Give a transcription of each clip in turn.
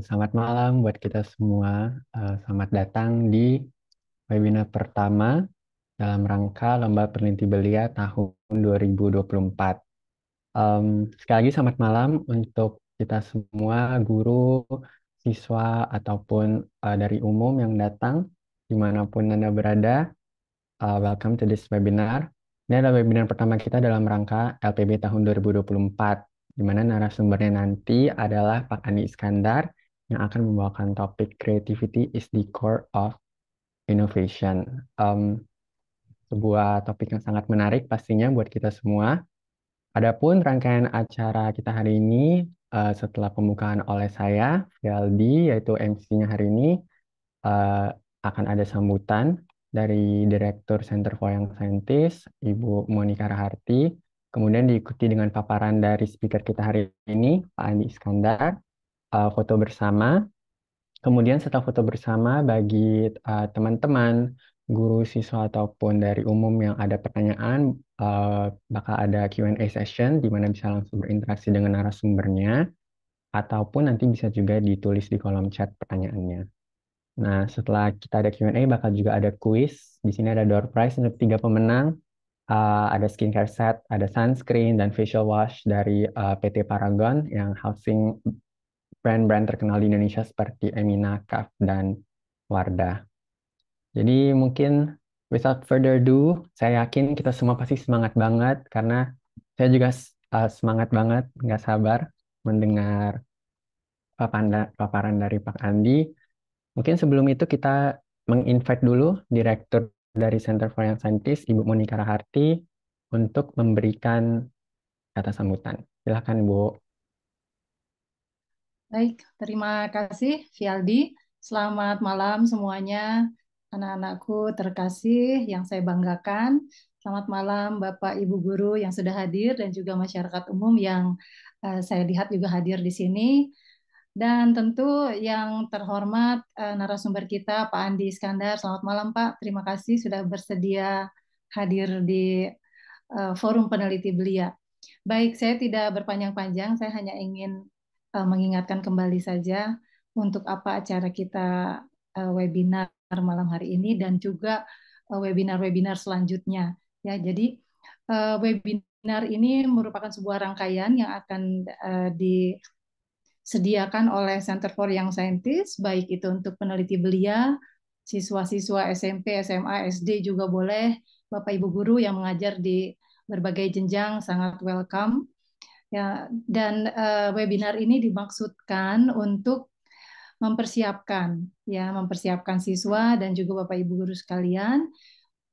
Selamat malam buat kita semua. Selamat datang di webinar pertama dalam rangka Lomba Peneliti Belia tahun 2024. Sekali lagi selamat malam untuk kita semua, guru, siswa, ataupun dari umum yang datang, dimanapun Anda berada. Welcome to this webinar. Ini adalah webinar pertama kita dalam rangka LPB tahun 2024, di mana narasumbernya nanti adalah Pak Andi Iskandar yang akan membawakan topik Creativity is the Core of Innovation. Sebuah topik yang sangat menarik pastinya buat kita semua. Adapun rangkaian acara kita hari ini, setelah pembukaan oleh saya, Fialdi, yaitu MC-nya hari ini, eh, akan ada sambutan dari Direktur Center for Young Scientists, Ibu Monika Raharti. Kemudian diikuti dengan paparan dari speaker kita hari ini, Pak Andi Iskandar, foto bersama. Kemudian setelah foto bersama, bagi teman-teman, guru, siswa, ataupun dari umum yang ada pertanyaan, bakal ada Q&A session, di mana bisa langsung berinteraksi dengan narasumbernya, ataupun nanti bisa juga ditulis di kolom chat pertanyaannya. Nah, setelah kita ada Q&A, bakal juga ada quiz. Di sini ada door prize untuk 3 pemenang. Ada skincare set, ada sunscreen, dan facial wash dari PT Paragon yang housing brand-brand terkenal di Indonesia seperti Emina, Kaf, dan Wardah. Jadi mungkin without further ado, saya yakin kita semua pasti semangat banget karena saya juga semangat banget, nggak sabar mendengar paparan dari Pak Andi. Mungkin sebelum itu kita menginvite dulu Direktur dari Center for Young Scientists, Ibu Monika Raharti, untuk memberikan kata sambutan. Silakan, Bu. Baik, terima kasih Fialdi. Selamat malam semuanya, anak-anakku terkasih yang saya banggakan. Selamat malam Bapak Ibu guru yang sudah hadir dan juga masyarakat umum yang saya lihat juga hadir di sini. Dan tentu yang terhormat narasumber kita Pak Andi Iskandar. Selamat malam Pak, terima kasih sudah bersedia hadir di Forum Peneliti Belia. Baik, saya tidak berpanjang-panjang, saya hanya ingin mengingatkan kembali saja untuk apa acara kita webinar malam hari ini dan juga webinar-webinar selanjutnya. Ya, jadi webinar ini merupakan sebuah rangkaian yang akan disediakan oleh Center for Young Scientists, baik itu untuk peneliti belia, siswa-siswa SMP, SMA, SD juga boleh, Bapak Ibu guru yang mengajar di berbagai jenjang sangat welcome. Ya, dan webinar ini dimaksudkan untuk mempersiapkan siswa dan juga Bapak Ibu guru sekalian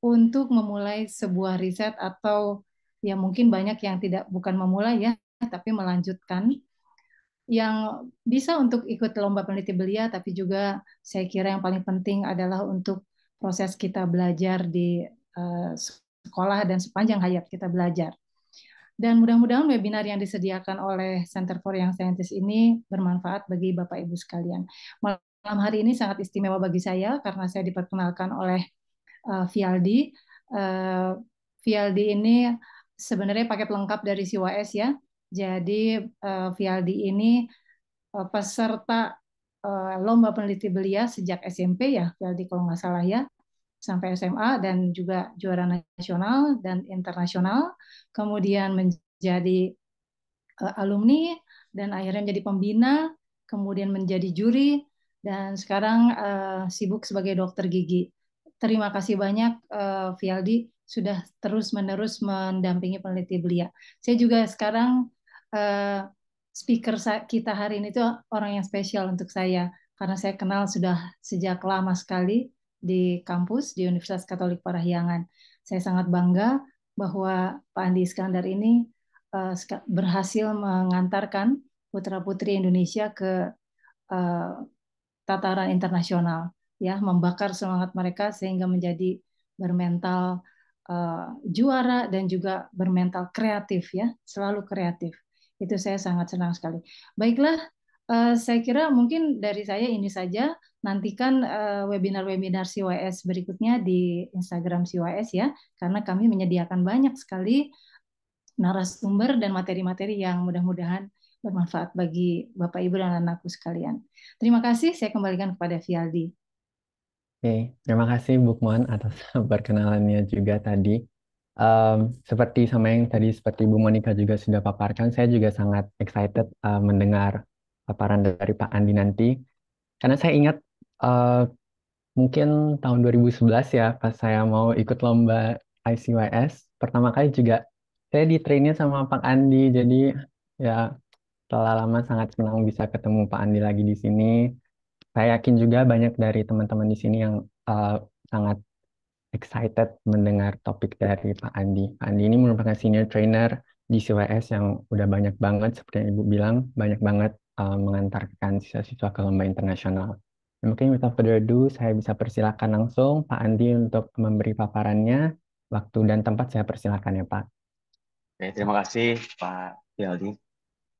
untuk memulai sebuah riset atau ya mungkin banyak yang tidak bukan memulai ya, tapi melanjutkan yang bisa untuk ikut lomba peneliti belia, tapi juga saya kira yang paling penting adalah untuk proses kita belajar di sekolah dan sepanjang hayat kita belajar. Dan mudah-mudahan webinar yang disediakan oleh Center for Young Scientists ini bermanfaat bagi Bapak Ibu sekalian. Malam hari ini sangat istimewa bagi saya karena saya diperkenalkan oleh Fialdi. Fialdi ini sebenarnya paket lengkap dari CYS ya. Jadi Fialdi ini peserta lomba peneliti belia sejak SMP ya, Fialdi kalau nggak salah ya, sampai SMA dan juga juara nasional dan internasional. Kemudian menjadi alumni dan akhirnya menjadi pembina, kemudian menjadi juri dan sekarang sibuk sebagai dokter gigi. Terima kasih banyak Fialdi sudah terus-menerus mendampingi peneliti belia. Saya juga sekarang speaker kita hari ini tuh orang yang spesial untuk saya karena saya kenal sudah sejak lama sekali di kampus di Universitas Katolik Parahyangan. Saya sangat bangga bahwa Pak Andi Iskandar ini berhasil mengantarkan putra-putri Indonesia ke tataran internasional, ya, membakar semangat mereka sehingga menjadi bermental juara dan juga bermental kreatif, ya, selalu kreatif. Itu saya sangat senang sekali. Baiklah, saya kira mungkin dari saya ini saja. Nantikan webinar-webinar CYS berikutnya di Instagram CYS ya, karena kami menyediakan banyak sekali narasumber dan materi-materi yang mudah-mudahan bermanfaat bagi Bapak Ibu dan anakku sekalian. Terima kasih, saya kembalikan kepada Fialdi. Oke, terima kasih Bukmon atas perkenalannya juga tadi. Em, Seperti sama yang tadi, seperti Bu Monica juga sudah paparkan, saya juga sangat excited mendengar paparan dari Pak Andi nanti. Karena saya ingat eh, mungkin tahun 2011 ya, pas saya mau ikut lomba ICYS, pertama kali juga saya di-trainnya sama Pak Andi. Jadi ya setelah lama sangat senang bisa ketemu Pak Andi lagi di sini. Saya yakin juga banyak dari teman-teman di sini yang sangat excited mendengar topik dari Pak Andi. Pak Andi ini merupakan senior trainer di CWS yang udah banyak banget, seperti yang Ibu bilang, banyak banget mengantarkan siswa-siswa ke lomba internasional. Dan mungkin without further ado, saya bisa persilakan langsung Pak Andi untuk memberi paparannya. Waktu dan tempat saya persilakan ya Pak. Oke, terima kasih Pak Fialdi.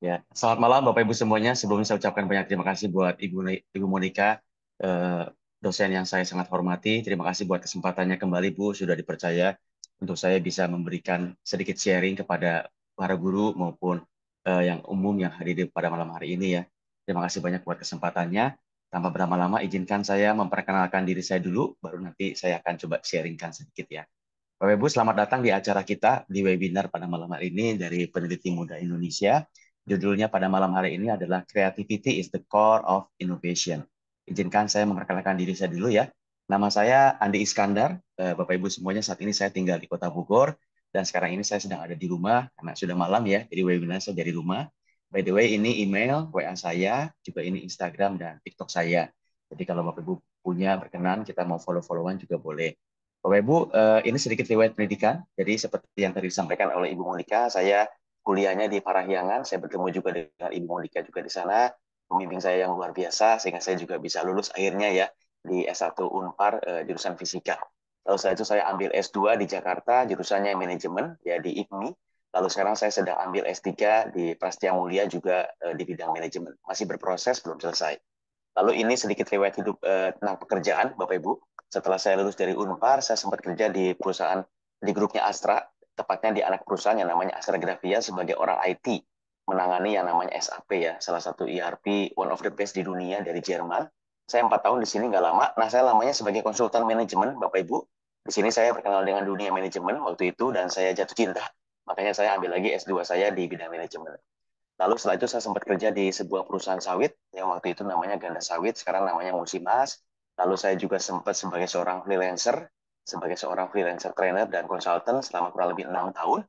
Ya, selamat malam Bapak Ibu semuanya. Sebelumnya saya ucapkan banyak terima kasih buat Ibu Monica, eh, dosen yang saya sangat hormati. Terima kasih buat kesempatannya kembali Bu, sudah dipercaya untuk saya bisa memberikan sedikit sharing kepada para guru maupun yang umum yang hadir pada malam hari ini ya. Terima kasih banyak buat kesempatannya. Tanpa berlama-lama, izinkan saya memperkenalkan diri saya dulu, baru nanti saya akan coba sharingkan sedikit ya. Bapak Ibu, selamat datang di acara kita di webinar pada malam hari ini dari Peneliti Muda Indonesia. Judulnya pada malam hari ini adalah Creativity is the Core of Innovation. Izinkan saya memperkenalkan diri saya dulu ya. Nama saya Andi Iskandar. Bapak Ibu semuanya, saat ini saya tinggal di Kota Bogor dan sekarang ini saya sedang ada di rumah karena sudah malam ya. Jadi webinar saya dari rumah. By the way, ini email, WA saya, juga ini Instagram dan TikTok saya. Jadi kalau Bapak Ibu punya berkenan, kita mau follow-followan juga boleh. Bapak Ibu, ini sedikit riwayat pendidikan. Jadi seperti yang tadi disampaikan oleh Ibu Monica, saya kuliahnya di Parahyangan. Saya bertemu juga dengan Ibu Monica juga di sana. Pembimbing saya yang luar biasa, sehingga saya juga bisa lulus akhirnya ya di S1 Unpar jurusan Fisika. Lalu setelah itu saya ambil S2 di Jakarta, jurusannya manajemen ya di IPMI. Lalu sekarang saya sedang ambil S3 di Prastia Mulia juga di bidang manajemen. Masih berproses, belum selesai. Lalu ini sedikit riwayat hidup tentang pekerjaan, Bapak Ibu. Setelah saya lulus dari Unpar, saya sempat kerja di perusahaan di grupnya Astra, tepatnya di anak perusahaan yang namanya Astra Grafia sebagai orang IT, menangani yang namanya SAP ya, salah satu ERP one of the best di dunia dari Jerman. Saya 4 tahun di sini nggak lama. Nah, saya lamanya sebagai konsultan manajemen, Bapak Ibu. Di sini saya berkenal dengan dunia manajemen waktu itu dan saya jatuh cinta. Makanya saya ambil lagi S2 saya di bidang manajemen. Lalu setelah itu saya sempat kerja di sebuah perusahaan sawit yang waktu itu namanya Ganda Sawit, sekarang namanya Musimas. Lalu saya juga sempat sebagai seorang freelancer trainer dan konsultan selama kurang lebih 6 tahun.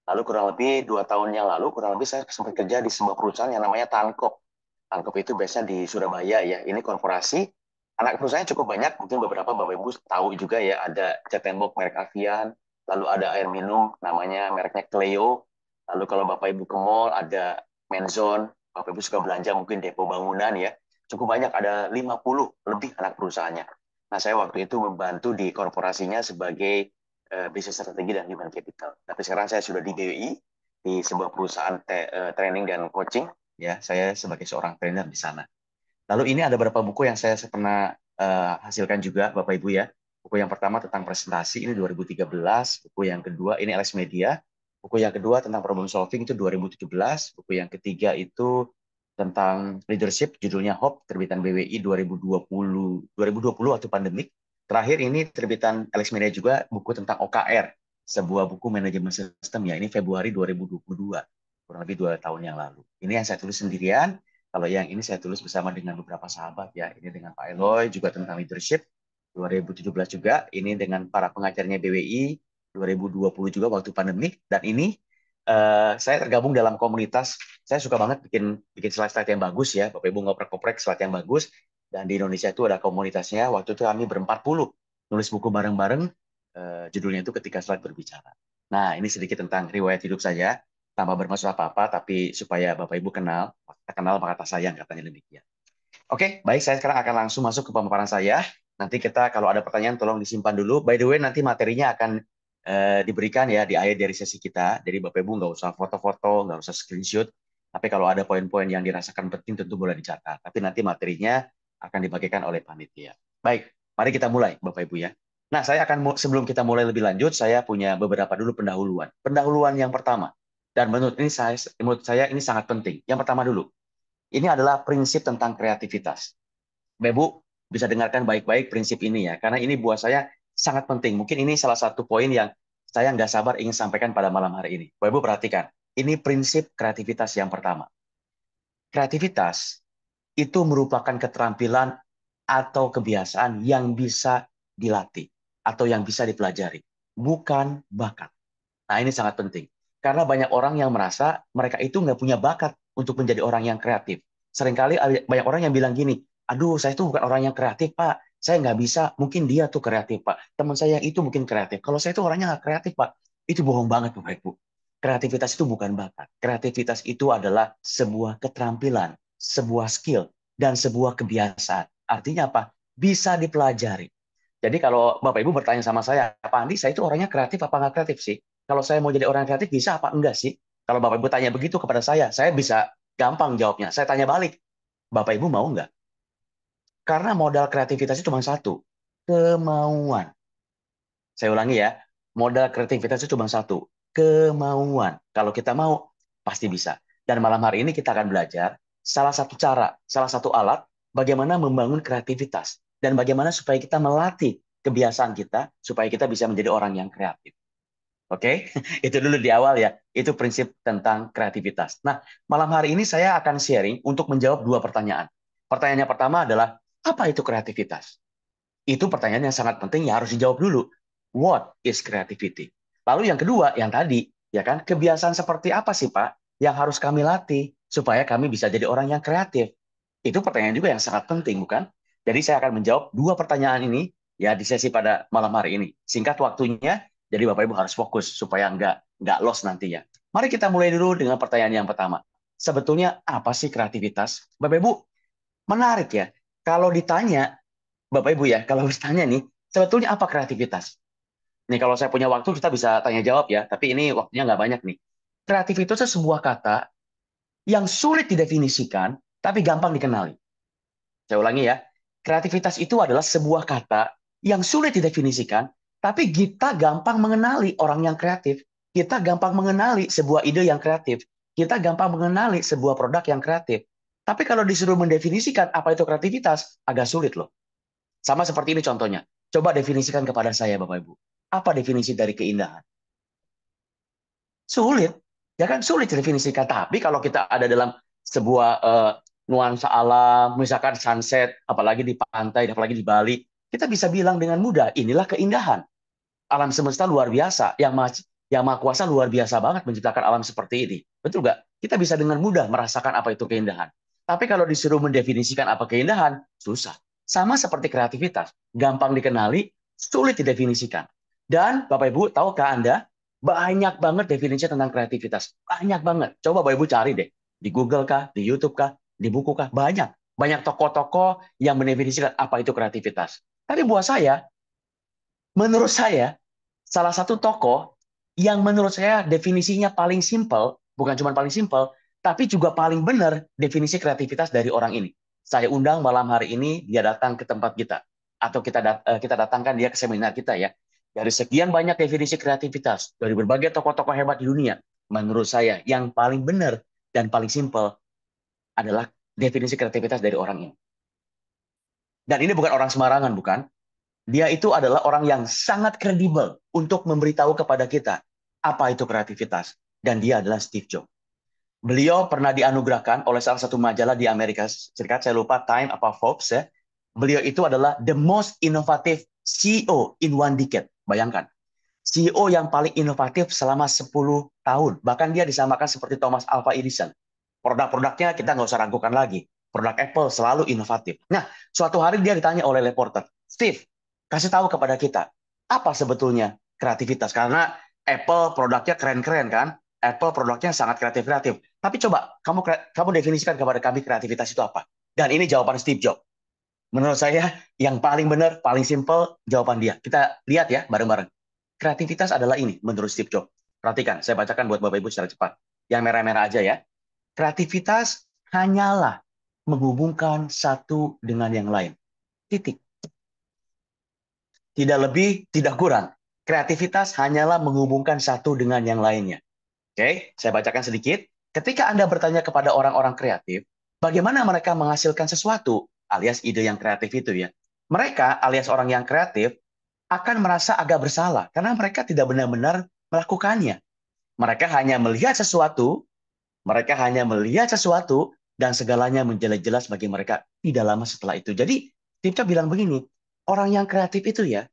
Lalu kurang lebih 2 tahun yang lalu, kurang lebih saya sempat kerja di sebuah perusahaan yang namanya Tankop. Tankop itu biasanya di Surabaya ya. Ini korporasi. Anak perusahaannya cukup banyak. Mungkin beberapa Bapak Ibu tahu juga ya. Ada cat tembok merek Avian. Lalu ada air minum namanya mereknya Cleo. Lalu kalau Bapak Ibu ke mall ada Menzon. Bapak Ibu suka belanja mungkin depo bangunan ya. Cukup banyak, ada 50 lebih anak perusahaannya. Nah, saya waktu itu membantu di korporasinya sebagai bisnis strategi dan human capital. Tapi sekarang saya sudah di BWI, di sebuah perusahaan training dan coaching. Ya, saya sebagai seorang trainer di sana. Lalu ini ada beberapa buku yang saya pernah hasilkan juga, Bapak Ibu ya. Buku yang pertama tentang presentasi, ini 2013. Buku yang kedua, ini LS Media. Buku yang kedua tentang problem solving itu 2017. Buku yang ketiga itu tentang leadership, judulnya Hope, terbitan BWI 2020 waktu pandemik. Terakhir ini terbitan LS Media juga, buku tentang OKR, sebuah buku manajemen sistem ya. Ini Februari 2022, kurang lebih 2 tahun yang lalu. Ini yang saya tulis sendirian. Kalau yang ini saya tulis bersama dengan beberapa sahabat ya. Ini dengan Pak Eloy juga tentang leadership 2017 juga. Ini dengan para pengajarnya BWI 2020 juga waktu pandemik. Dan ini saya tergabung dalam komunitas. Saya suka banget bikin bikin slide-slide yang bagus ya. Bapak Ibu ngoprek-ngoprek slide yang bagus. Dan di Indonesia itu ada komunitasnya. Waktu itu kami ber-40 nulis buku bareng-bareng. Judulnya itu Ketika Slide Berbicara. Nah, ini sedikit tentang riwayat hidup saya tanpa bermaksud apa-apa, tapi supaya Bapak Ibu kenal, tak kenal maka tak sayang, katanya demikian. Oke, baik, saya sekarang akan langsung masuk ke pemaparan saya. Nanti kita kalau ada pertanyaan tolong disimpan dulu. By the way, nanti materinya akan diberikan ya di akhir dari sesi kita. Jadi Bapak Ibu nggak usah foto-foto, nggak usah screenshot. Tapi kalau ada poin-poin yang dirasakan penting tentu boleh dicatat. Tapi nanti materinya akan dibagikan oleh panitia. Baik, mari kita mulai Bapak Ibu ya. Nah, saya akan sebelum kita mulai lebih lanjut, saya punya beberapa dulu pendahuluan. Pendahuluan yang pertama, Dan menurut saya ini sangat penting. Yang pertama dulu, ini adalah prinsip tentang kreativitas. Bapak Ibu bisa dengarkan baik-baik prinsip ini ya, karena ini buat saya sangat penting. Mungkin ini salah satu poin yang saya nggak sabar ingin sampaikan pada malam hari ini. Bapak Ibu perhatikan, ini prinsip kreativitas yang pertama. Kreativitas itu merupakan keterampilan atau kebiasaan yang bisa dilatih atau yang bisa dipelajari, bukan bakat. Nah, ini sangat penting. Karena banyak orang yang merasa mereka itu nggak punya bakat untuk menjadi orang yang kreatif. Seringkali banyak orang yang bilang gini, aduh, saya itu bukan orang yang kreatif, Pak. Saya nggak bisa, mungkin dia tuh kreatif, Pak. Teman saya yang itu mungkin kreatif. Kalau saya itu orangnya nggak kreatif, Pak. Itu bohong banget, Bapak Ibu. Kreativitas itu bukan bakat. Kreativitas itu adalah sebuah keterampilan, sebuah skill, dan sebuah kebiasaan. Artinya apa? Bisa dipelajari. Jadi kalau Bapak Ibu bertanya sama saya, Pak Andi, saya itu orangnya kreatif apa nggak kreatif sih? Kalau saya mau jadi orang kreatif, bisa apa enggak sih? Kalau Bapak Ibu tanya begitu kepada saya bisa gampang jawabnya. Saya tanya balik, Bapak Ibu mau nggak? Karena modal kreativitas itu cuma satu, kemauan. Saya ulangi ya, modal kreativitas itu cuma satu, kemauan. Kalau kita mau, pasti bisa. Dan malam hari ini kita akan belajar salah satu cara, salah satu alat, bagaimana membangun kreativitas. Dan bagaimana supaya kita melatih kebiasaan kita, supaya kita bisa menjadi orang yang kreatif. Oke, itu dulu di awal ya. Itu prinsip tentang kreativitas. Nah, malam hari ini saya akan sharing untuk menjawab dua pertanyaan. Pertanyaan yang pertama adalah, apa itu kreativitas? Itu pertanyaan yang sangat penting yang harus dijawab dulu. What is creativity? Lalu yang kedua, yang tadi, ya kan, kebiasaan seperti apa sih, Pak, yang harus kami latih supaya kami bisa jadi orang yang kreatif? Itu pertanyaan juga yang sangat penting, bukan? Jadi saya akan menjawab dua pertanyaan ini ya di sesi pada malam hari ini. Singkat waktunya, jadi Bapak Ibu harus fokus supaya nggak lost nantinya. Mari kita mulai dulu dengan pertanyaan yang pertama. Sebetulnya apa sih kreativitas? Bapak Ibu, menarik ya. Kalau ditanya, Bapak Ibu ya, kalau ditanya nih, sebetulnya apa kreativitas? Nih kalau saya punya waktu kita bisa tanya jawab ya, tapi ini waktunya nggak banyak nih. Kreativitas itu sebuah kata yang sulit didefinisikan, tapi gampang dikenali. Saya ulangi ya, kreativitas itu adalah sebuah kata yang sulit didefinisikan, tapi kita gampang mengenali orang yang kreatif. Kita gampang mengenali sebuah ide yang kreatif. Kita gampang mengenali sebuah produk yang kreatif. Tapi kalau disuruh mendefinisikan apa itu kreativitas, agak sulit loh. Sama seperti ini contohnya. Coba definisikan kepada saya, Bapak Ibu. Apa definisi dari keindahan? Sulit. Ya kan sulit didefinisikan. Tapi kalau kita ada dalam sebuah nuansa alam, misalkan sunset, apalagi di pantai, apalagi di Bali, kita bisa bilang dengan mudah, inilah keindahan. Alam semesta luar biasa, yang maha kuasa luar biasa banget menciptakan alam seperti ini. Betul nggak? Kita bisa dengan mudah merasakan apa itu keindahan. Tapi kalau disuruh mendefinisikan apa keindahan, susah. Sama seperti kreativitas, gampang dikenali, sulit didefinisikan. Dan Bapak Ibu, tahukah Anda, banyak banget definisi tentang kreativitas. Banyak banget. Coba Bapak Ibu cari deh. Di Google kah, di YouTube kah, di buku kah, banyak. Banyak tokoh-tokoh yang mendefinisikan apa itu kreativitas. Tapi buat saya, menurut saya, salah satu tokoh yang menurut saya definisinya paling simpel, bukan cuma paling simpel, tapi juga paling benar definisi kreativitas dari orang ini. Saya undang malam hari ini dia datang ke tempat kita, atau kita datangkan dia ke seminar kita ya. Dari sekian banyak definisi kreativitas dari berbagai tokoh-tokoh hebat di dunia, menurut saya yang paling benar dan paling simpel adalah definisi kreativitas dari orang ini. Dan ini bukan orang sembarangan, bukan? Dia itu adalah orang yang sangat kredibel untuk memberitahu kepada kita apa itu kreativitas. Dan dia adalah Steve Jobs. Beliau pernah dianugerahkan oleh salah satu majalah di Amerika Serikat, saya lupa Time apa Forbes ya. Beliau itu adalah the most innovative CEO in one decade. Bayangkan, CEO yang paling inovatif selama 10 tahun. Bahkan dia disamakan seperti Thomas Alva Edison. Produk-produknya kita nggak usah ragukan lagi. Produk Apple selalu inovatif. Nah, suatu hari dia ditanya oleh reporter, Steve, kasih tahu kepada kita, apa sebetulnya kreativitas? Karena Apple produknya keren-keren kan? Apple produknya sangat kreatif-kreatif. Tapi coba kamu definisikan kepada kami kreativitas itu apa? Dan ini jawaban Steve Jobs. Menurut saya yang paling benar, paling simple jawaban dia. Kita lihat ya bareng-bareng. Kreativitas adalah ini menurut Steve Jobs. Perhatikan, saya bacakan buat Bapak Ibu secara cepat. Yang merah-merah aja ya. Kreativitas hanyalah menghubungkan satu dengan yang lain. Titik. Tidak lebih, tidak kurang. Kreativitas hanyalah menghubungkan satu dengan yang lainnya. Oke, saya bacakan sedikit. Ketika Anda bertanya kepada orang-orang kreatif, bagaimana mereka menghasilkan sesuatu, alias ide yang kreatif itu ya. Mereka, alias orang yang kreatif, akan merasa agak bersalah karena mereka tidak benar-benar melakukannya. Mereka hanya melihat sesuatu, dan segalanya menjadi jelas bagi mereka tidak lama setelah itu. Jadi, Steve bilang begini, orang yang kreatif itu ya,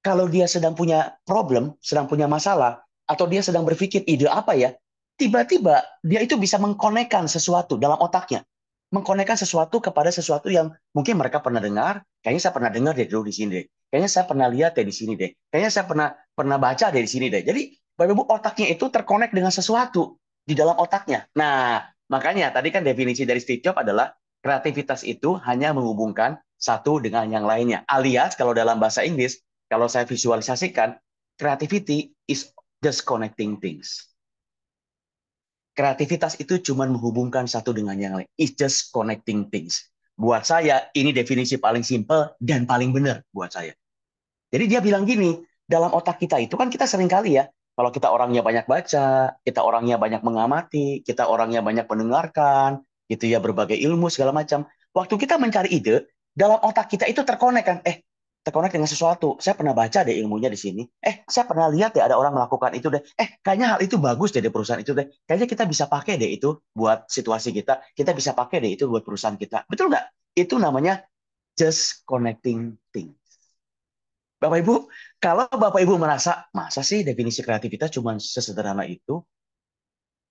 kalau dia sedang punya problem, sedang punya masalah, atau dia sedang berpikir ide apa ya, tiba-tiba dia itu bisa mengkonekkan sesuatu dalam otaknya. Mengkonekkan sesuatu kepada sesuatu yang mungkin mereka pernah dengar, kayaknya saya pernah dengar deh dulu di sini deh. Kayaknya saya pernah lihat deh di sini deh. Kayaknya saya pernah pernah baca deh di sini deh. Jadi, Bapak Ibu, otaknya itu terkonek dengan sesuatu di dalam otaknya. Nah, makanya tadi kan definisi dari Steve Jobs adalah kreativitas itu hanya menghubungkan satu dengan yang lainnya. Alias kalau dalam bahasa Inggris, kalau saya visualisasikan, creativity is just connecting things. Kreativitas itu cuma menghubungkan satu dengan yang lain. It's just connecting things. Buat saya, ini definisi paling simpel dan paling benar buat saya. Jadi dia bilang gini, dalam otak kita itu kan kita sering kali ya, kalau kita orangnya banyak baca, kita orangnya banyak mengamati, kita orangnya banyak mendengarkan, gitu ya, berbagai ilmu segala macam. Waktu kita mencari ide, dalam otak kita itu terkonek kan, terkonek dengan sesuatu. Saya pernah baca deh ilmunya di sini. Saya pernah lihat deh ada orang melakukan itu deh. Kayaknya hal itu bagus deh di perusahaan itu deh. Kayaknya kita bisa pakai deh itu buat situasi kita. Kita bisa pakai deh itu buat perusahaan kita. Betul nggak? Itu namanya just connecting things. Bapak Ibu, kalau Bapak Ibu merasa, masa sih definisi kreativitas cuma sesederhana itu?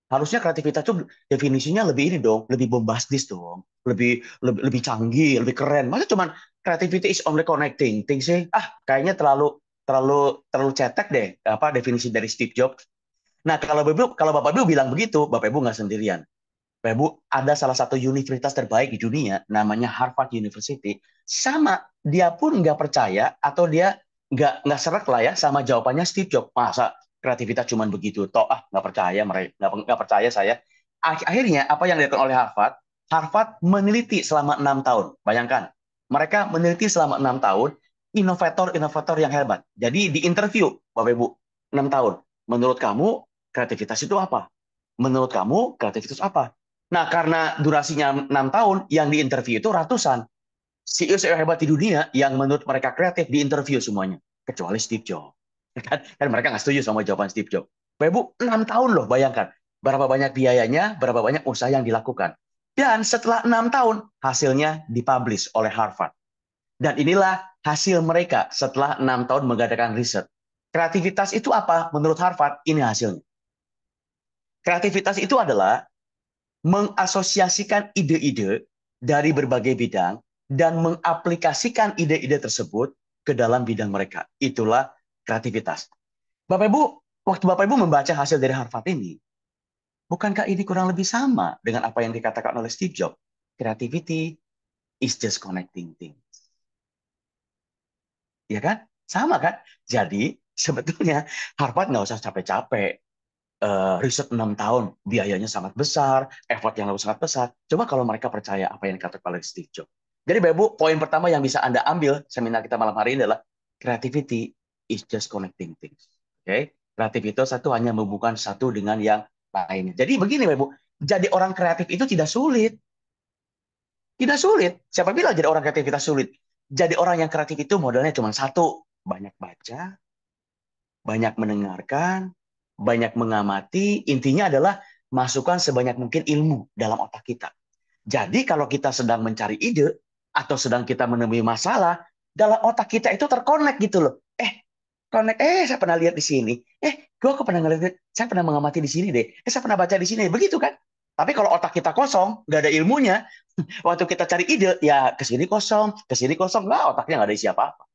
Harusnya kreativitas itu definisinya lebih ini dong, lebih bombastis dong, lebih canggih, lebih keren. Masa cuma creativity is only connecting things sih? Kayaknya terlalu cetek deh apa definisi dari Steve Jobs. Nah, kalau Bapak Ibu bilang begitu, Bapak Ibu nggak sendirian. Bapak Ibu, ada salah satu universitas terbaik di dunia, namanya Harvard University. Sama, dia pun nggak percaya atau dia nggak serak lah ya sama jawabannya Steve Jobs. Masa kreativitas cuma begitu? Toh, nggak percaya mereka, nggak percaya saya. Akhirnya, apa yang dilakukan oleh Harvard? Harvard meneliti selama 6 tahun. Bayangkan, mereka meneliti selama 6 tahun inovator-inovator yang hebat. Jadi di interview, Bapak Ibu, 6 tahun. Menurut kamu, kreativitas itu apa? Menurut kamu, kreativitas apa? Nah, karena durasinya 6 tahun, yang diinterview itu ratusan. CEO-CEO hebat di dunia yang menurut mereka kreatif diinterview semuanya. Kecuali Steve Jobs. Kan mereka nggak setuju sama jawaban Steve Jobs. Bapak Ibu, 6 tahun loh, bayangkan. Berapa banyak biayanya, berapa banyak usaha yang dilakukan. Dan setelah 6 tahun, hasilnya dipublish oleh Harvard. Dan inilah hasil mereka setelah 6 tahun mengadakan riset. Kreativitas itu apa? Menurut Harvard, ini hasilnya. Kreativitas itu adalah mengasosiasikan ide-ide dari berbagai bidang dan mengaplikasikan ide-ide tersebut ke dalam bidang mereka. Itulah kreativitas. Bapak Ibu, waktu Bapak Ibu membaca hasil dari Harvard ini, bukankah ini kurang lebih sama dengan apa yang dikatakan oleh Steve Jobs? Creativity is just connecting things. Ya kan? Sama kan? Jadi, sebetulnya Harvard nggak usah capek-capek riset 6 tahun, biayanya sangat besar, effort yang sangat besar. Coba kalau mereka percaya apa yang dikatakan oleh Steve Jobs. Jadi, Bapak Ibu, poin pertama yang bisa Anda ambil seminar kita malam hari ini adalah creativity is just connecting things. Oke? Kreativitas satu hanya menghubungkan satu dengan yang lainnya. Jadi begini, Bapak Ibu, jadi orang kreatif itu tidak sulit. Tidak sulit. Siapa bilang jadi orang kreativitas sulit? Jadi orang yang kreatif itu modalnya cuma satu, banyak baca, banyak mendengarkan, banyak mengamati, intinya adalah masukkan sebanyak mungkin ilmu dalam otak kita. Jadi kalau kita sedang mencari ide atau sedang kita menemui masalah, dalam otak kita itu terkonek gitu loh. Konek, saya pernah lihat di sini. Gue pernah ngeliat, saya pernah mengamati di sini deh. Saya pernah baca di sini, begitu kan? Tapi kalau otak kita kosong, nggak ada ilmunya, waktu kita cari ide, ya ke sini kosong, nggak, otaknya nggak ada isi apa-apa.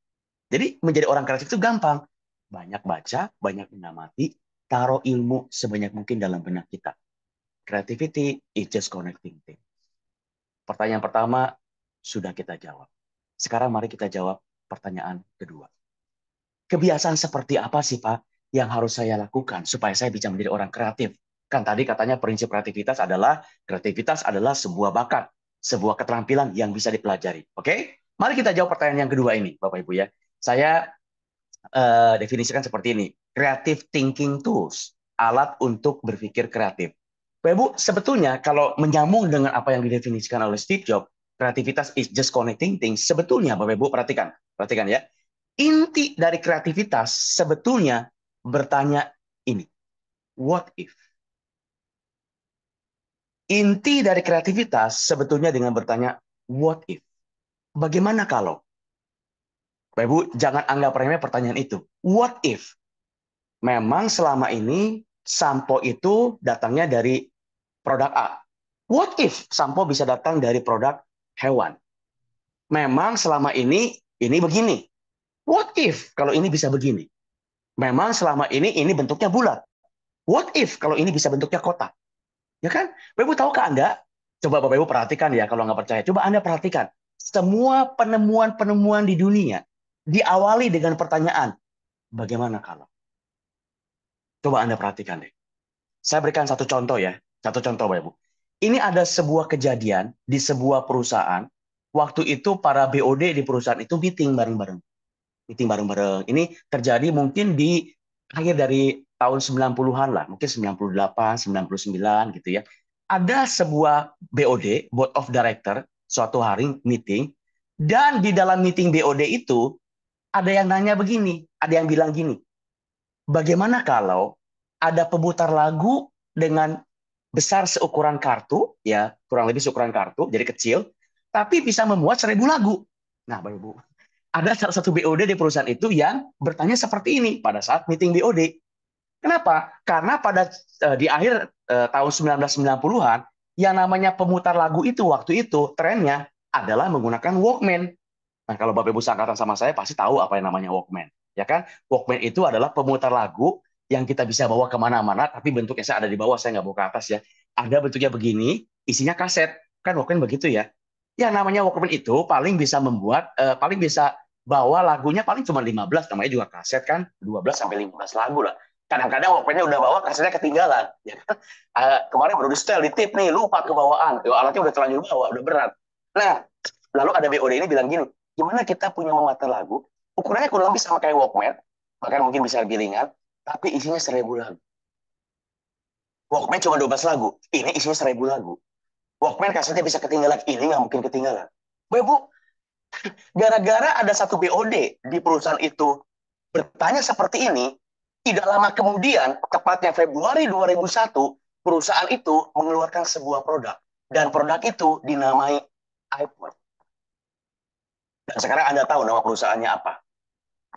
Jadi menjadi orang kreatif itu gampang. Banyak baca, banyak mengamati, taruh ilmu sebanyak mungkin dalam benak kita. Creativity is just connecting things. Pertanyaan pertama sudah kita jawab. Sekarang mari kita jawab pertanyaan kedua. Kebiasaan seperti apa sih, Pak, yang harus saya lakukan supaya saya bisa menjadi orang kreatif? Kan tadi katanya prinsip kreativitas adalah sebuah bakat, sebuah keterampilan yang bisa dipelajari. Oke? Mari kita jawab pertanyaan yang kedua ini, Bapak Ibu ya. Saya definisikan seperti ini. Creative thinking tools alat untuk berpikir kreatif. Bapak Ibu, sebetulnya kalau menyambung dengan apa yang didefinisikan oleh Steve Jobs, kreativitas is just connecting things. Sebetulnya Bapak Ibu perhatikan ya. Inti dari kreativitas sebetulnya bertanya ini, what if? Inti dari kreativitas sebetulnya dengan bertanya, what if? Bagaimana kalau? Bapak Ibu, jangan anggap remeh pertanyaan itu. What if? Memang selama ini sampo itu datangnya dari produk A. What if sampo bisa datang dari produk hewan? Memang selama ini begini. What if kalau ini bisa begini? Memang selama ini bentuknya bulat. What if kalau ini bisa bentuknya kotak? Ya kan? Bapak Ibu tahukah Anda? Coba Bapak Ibu perhatikan ya kalau nggak percaya. Coba Anda perhatikan. Semua penemuan-penemuan di dunia diawali dengan pertanyaan, bagaimana kalau? Coba Anda perhatikan deh. Saya berikan satu contoh ya. Satu contoh Bapak Ibu. Ini ada sebuah kejadian di sebuah perusahaan. Waktu itu para BOD di perusahaan itu meeting bareng-bareng. Meeting bareng-bareng. Ini terjadi mungkin di akhir dari tahun 90-an lah. Mungkin 98, 99 gitu ya. Ada sebuah BOD, Board of Director, suatu hari meeting. Dan di dalam meeting BOD itu, ada yang nanya begini. Ada yang bilang gini. Bagaimana kalau ada pemutar lagu dengan besar seukuran kartu, ya kurang lebih seukuran kartu, jadi kecil, tapi bisa memuat 1.000 lagu. Nah, Bapak Ibu, ada salah satu BOD di perusahaan itu yang bertanya seperti ini pada saat meeting BOD. Kenapa? Karena pada di akhir tahun 1990-an, yang namanya pemutar lagu itu waktu itu trennya adalah menggunakan Walkman. Nah, kalau Bapak Ibu seangkatan sama saya pasti tahu apa yang namanya Walkman, ya kan? Walkman itu adalah pemutar lagu yang kita bisa bawa kemana-mana, tapi bentuknya saya ada di bawah, saya nggak bawa ke atas ya. Ada bentuknya begini, isinya kaset, kan Walkman begitu ya. Yang namanya Walkman itu paling bisa bawa lagunya paling cuma 15, namanya juga kaset kan, 12 sampai 15 lagu lah. Kadang-kadang Walkman-nya udah bawa, kasetnya ketinggalan. Ya kan? Kemarin baru di setel, di tip nih, lupa kebawaan. Alatnya udah terlanjur bawa, udah berat. Nah, lalu ada BOD ini bilang gini, gimana kita punya memutar lagu, ukurannya kurang lebih sama kayak Walkman, bahkan mungkin bisa lebih ringan, tapi isinya 1.000 lagu. Walkman cuma 12 lagu, ini isinya 1.000 lagu. Walkman kasetnya bisa ketinggalan, ini nggak mungkin ketinggalan. Bu, gara-gara ada satu BOD di perusahaan itu bertanya seperti ini, tidak lama kemudian, tepatnya Februari 2001, perusahaan itu mengeluarkan sebuah produk. Dan produk itu dinamai iPod. Dan sekarang Anda tahu nama perusahaannya apa.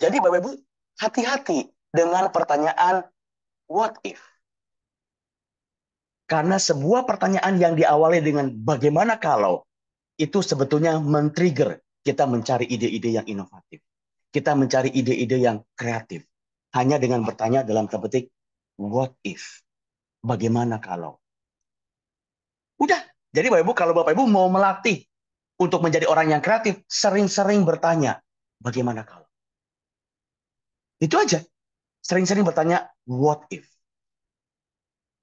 Jadi Bapak Ibu, hati-hati dengan pertanyaan what if. Karena sebuah pertanyaan yang diawali dengan bagaimana kalau, itu sebetulnya men-trigger kita mencari ide-ide yang inovatif. Kita mencari ide-ide yang kreatif. Hanya dengan bertanya dalam petik what if. Bagaimana kalau. Udah. Jadi Bapak Ibu, kalau Bapak Ibu mau melatih untuk menjadi orang yang kreatif, sering-sering bertanya bagaimana kalau. Itu aja. Sering-sering bertanya what if.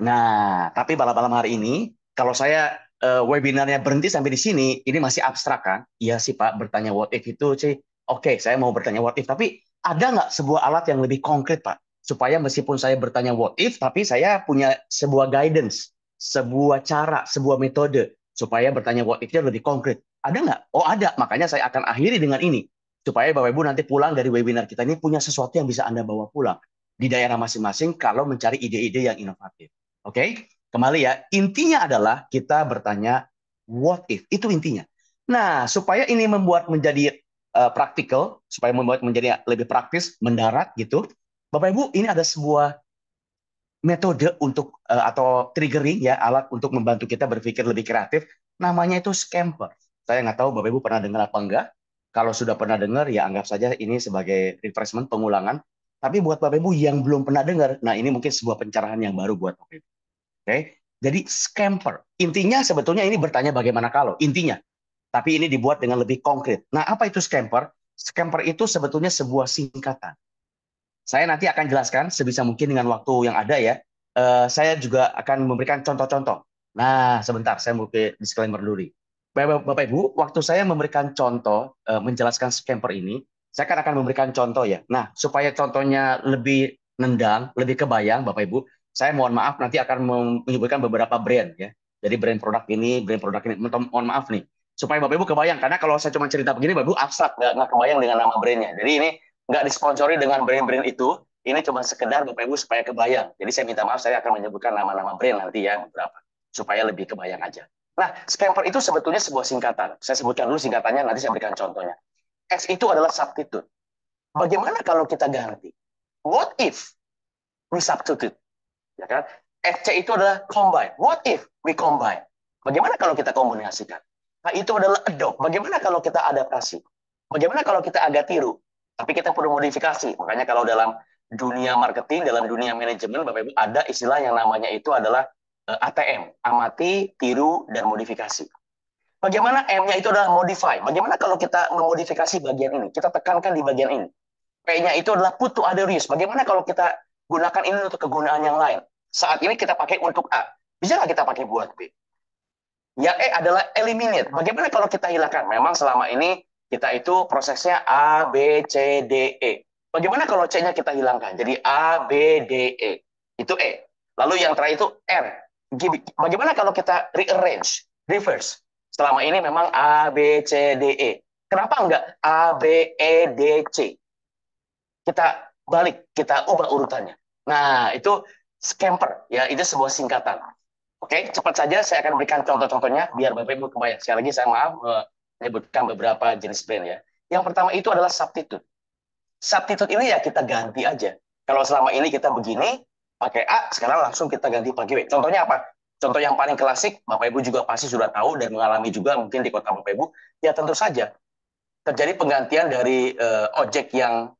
Nah, tapi malam hari ini, kalau saya webinarnya berhenti sampai di sini, ini masih abstrak kan? Iya sih Pak, bertanya what if itu sih, oke, saya mau bertanya what if. Tapi ada nggak sebuah alat yang lebih konkret Pak? Supaya meskipun saya bertanya what if, tapi saya punya sebuah guidance, sebuah cara, sebuah metode, supaya bertanya what if-nya lebih konkret. Ada nggak? Oh ada, makanya saya akan akhiri dengan ini. Supaya Bapak Ibu nanti pulang dari webinar kita ini punya sesuatu yang bisa Anda bawa pulang di daerah masing-masing kalau mencari ide-ide yang inovatif. Oke, kembali ya. Intinya adalah kita bertanya what if, itu intinya. Nah, supaya ini membuat menjadi praktikal, supaya membuat menjadi lebih praktis, mendarat gitu. Bapak Ibu, ini ada sebuah metode untuk atau triggering ya, alat untuk membantu kita berpikir lebih kreatif. Namanya itu Scamper. Saya nggak tahu Bapak Ibu pernah dengar apa enggak. Kalau sudah pernah dengar ya anggap saja ini sebagai refreshment, pengulangan. Tapi buat Bapak Ibu yang belum pernah dengar, nah ini mungkin sebuah pencerahan yang baru buat Bapak Ibu. Oke, jadi Scamper. Intinya sebetulnya ini bertanya bagaimana kalau, intinya. Tapi ini dibuat dengan lebih konkret. Nah, apa itu Scamper? Scamper itu sebetulnya sebuah singkatan. Saya nanti akan jelaskan sebisa mungkin dengan waktu yang ada ya. Saya juga akan memberikan contoh-contoh. Nah, sebentar, saya mau ke disclaimer dulu. Bapak Ibu, waktu saya memberikan contoh, menjelaskan Scamper ini, saya akan memberikan contoh ya. Nah, supaya contohnya lebih nendang, lebih kebayang, Bapak Ibu, Saya mohon maaf nanti akan menyebutkan beberapa brand ya. Jadi brand produk ini. Mohon maaf nih, supaya Bapak Ibu kebayang. Karena kalau saya cuma cerita begini, Bapak Ibu abstrak, nggak kebayang dengan nama brandnya. Jadi ini nggak disponsori dengan brand-brand itu. Ini cuma sekedar Bapak Ibu supaya kebayang. Jadi saya minta maaf, saya akan menyebutkan nama-nama brand nanti ya beberapa, supaya lebih kebayang aja. Nah, scamper itu sebetulnya sebuah singkatan. Saya sebutkan dulu singkatannya, nanti saya berikan contohnya. S itu adalah substitute. Bagaimana kalau kita ganti? What if we substitute? Ya kan? FC itu adalah combine. What if we combine? Bagaimana kalau kita kombinasikan? Nah, itu adalah adopt. Bagaimana kalau kita adaptasi? Bagaimana kalau kita agak tiru? Tapi kita perlu modifikasi. Makanya kalau dalam dunia marketing, dalam dunia manajemen, Bapak Ibu, ada istilah yang namanya itu adalah ATM. Amati, tiru, dan modifikasi. Bagaimana M-nya itu adalah modify. Bagaimana kalau kita memodifikasi bagian ini? Kita tekankan di bagian ini. P-nya itu adalah put to other use. Bagaimana kalau kita gunakan ini untuk kegunaan yang lain? Saat ini kita pakai untuk A. Bisa nggak kita pakai buat B? Yang E adalah eliminate. Bagaimana kalau kita hilangkan? Memang selama ini kita itu prosesnya A, B, C, D, E. Bagaimana kalau C-nya kita hilangkan? Jadi A, B, D, E. Itu E. Lalu yang terakhir itu R. Bagaimana kalau kita rearrange, reverse? Selama ini memang A, B, C, D, E. Kenapa enggak A, B, E, D, C? Kita balik, kita ubah urutannya. Nah, itu scamper, ya itu sebuah singkatan. Oke, cepat saja saya akan berikan contoh-contohnya biar Bapak Ibu kebayang. Sekali lagi saya maaf menyebutkan beberapa jenis brand ya. Yang pertama itu adalah substitute. Substitute ini ya kita ganti aja. Kalau selama ini kita begini pakai A, sekarang langsung kita ganti pakai B. Contohnya apa? Contoh yang paling klasik, Bapak Ibu juga pasti sudah tahu dan mengalami juga mungkin di kota Bapak Ibu. Ya tentu saja terjadi penggantian dari ojek yang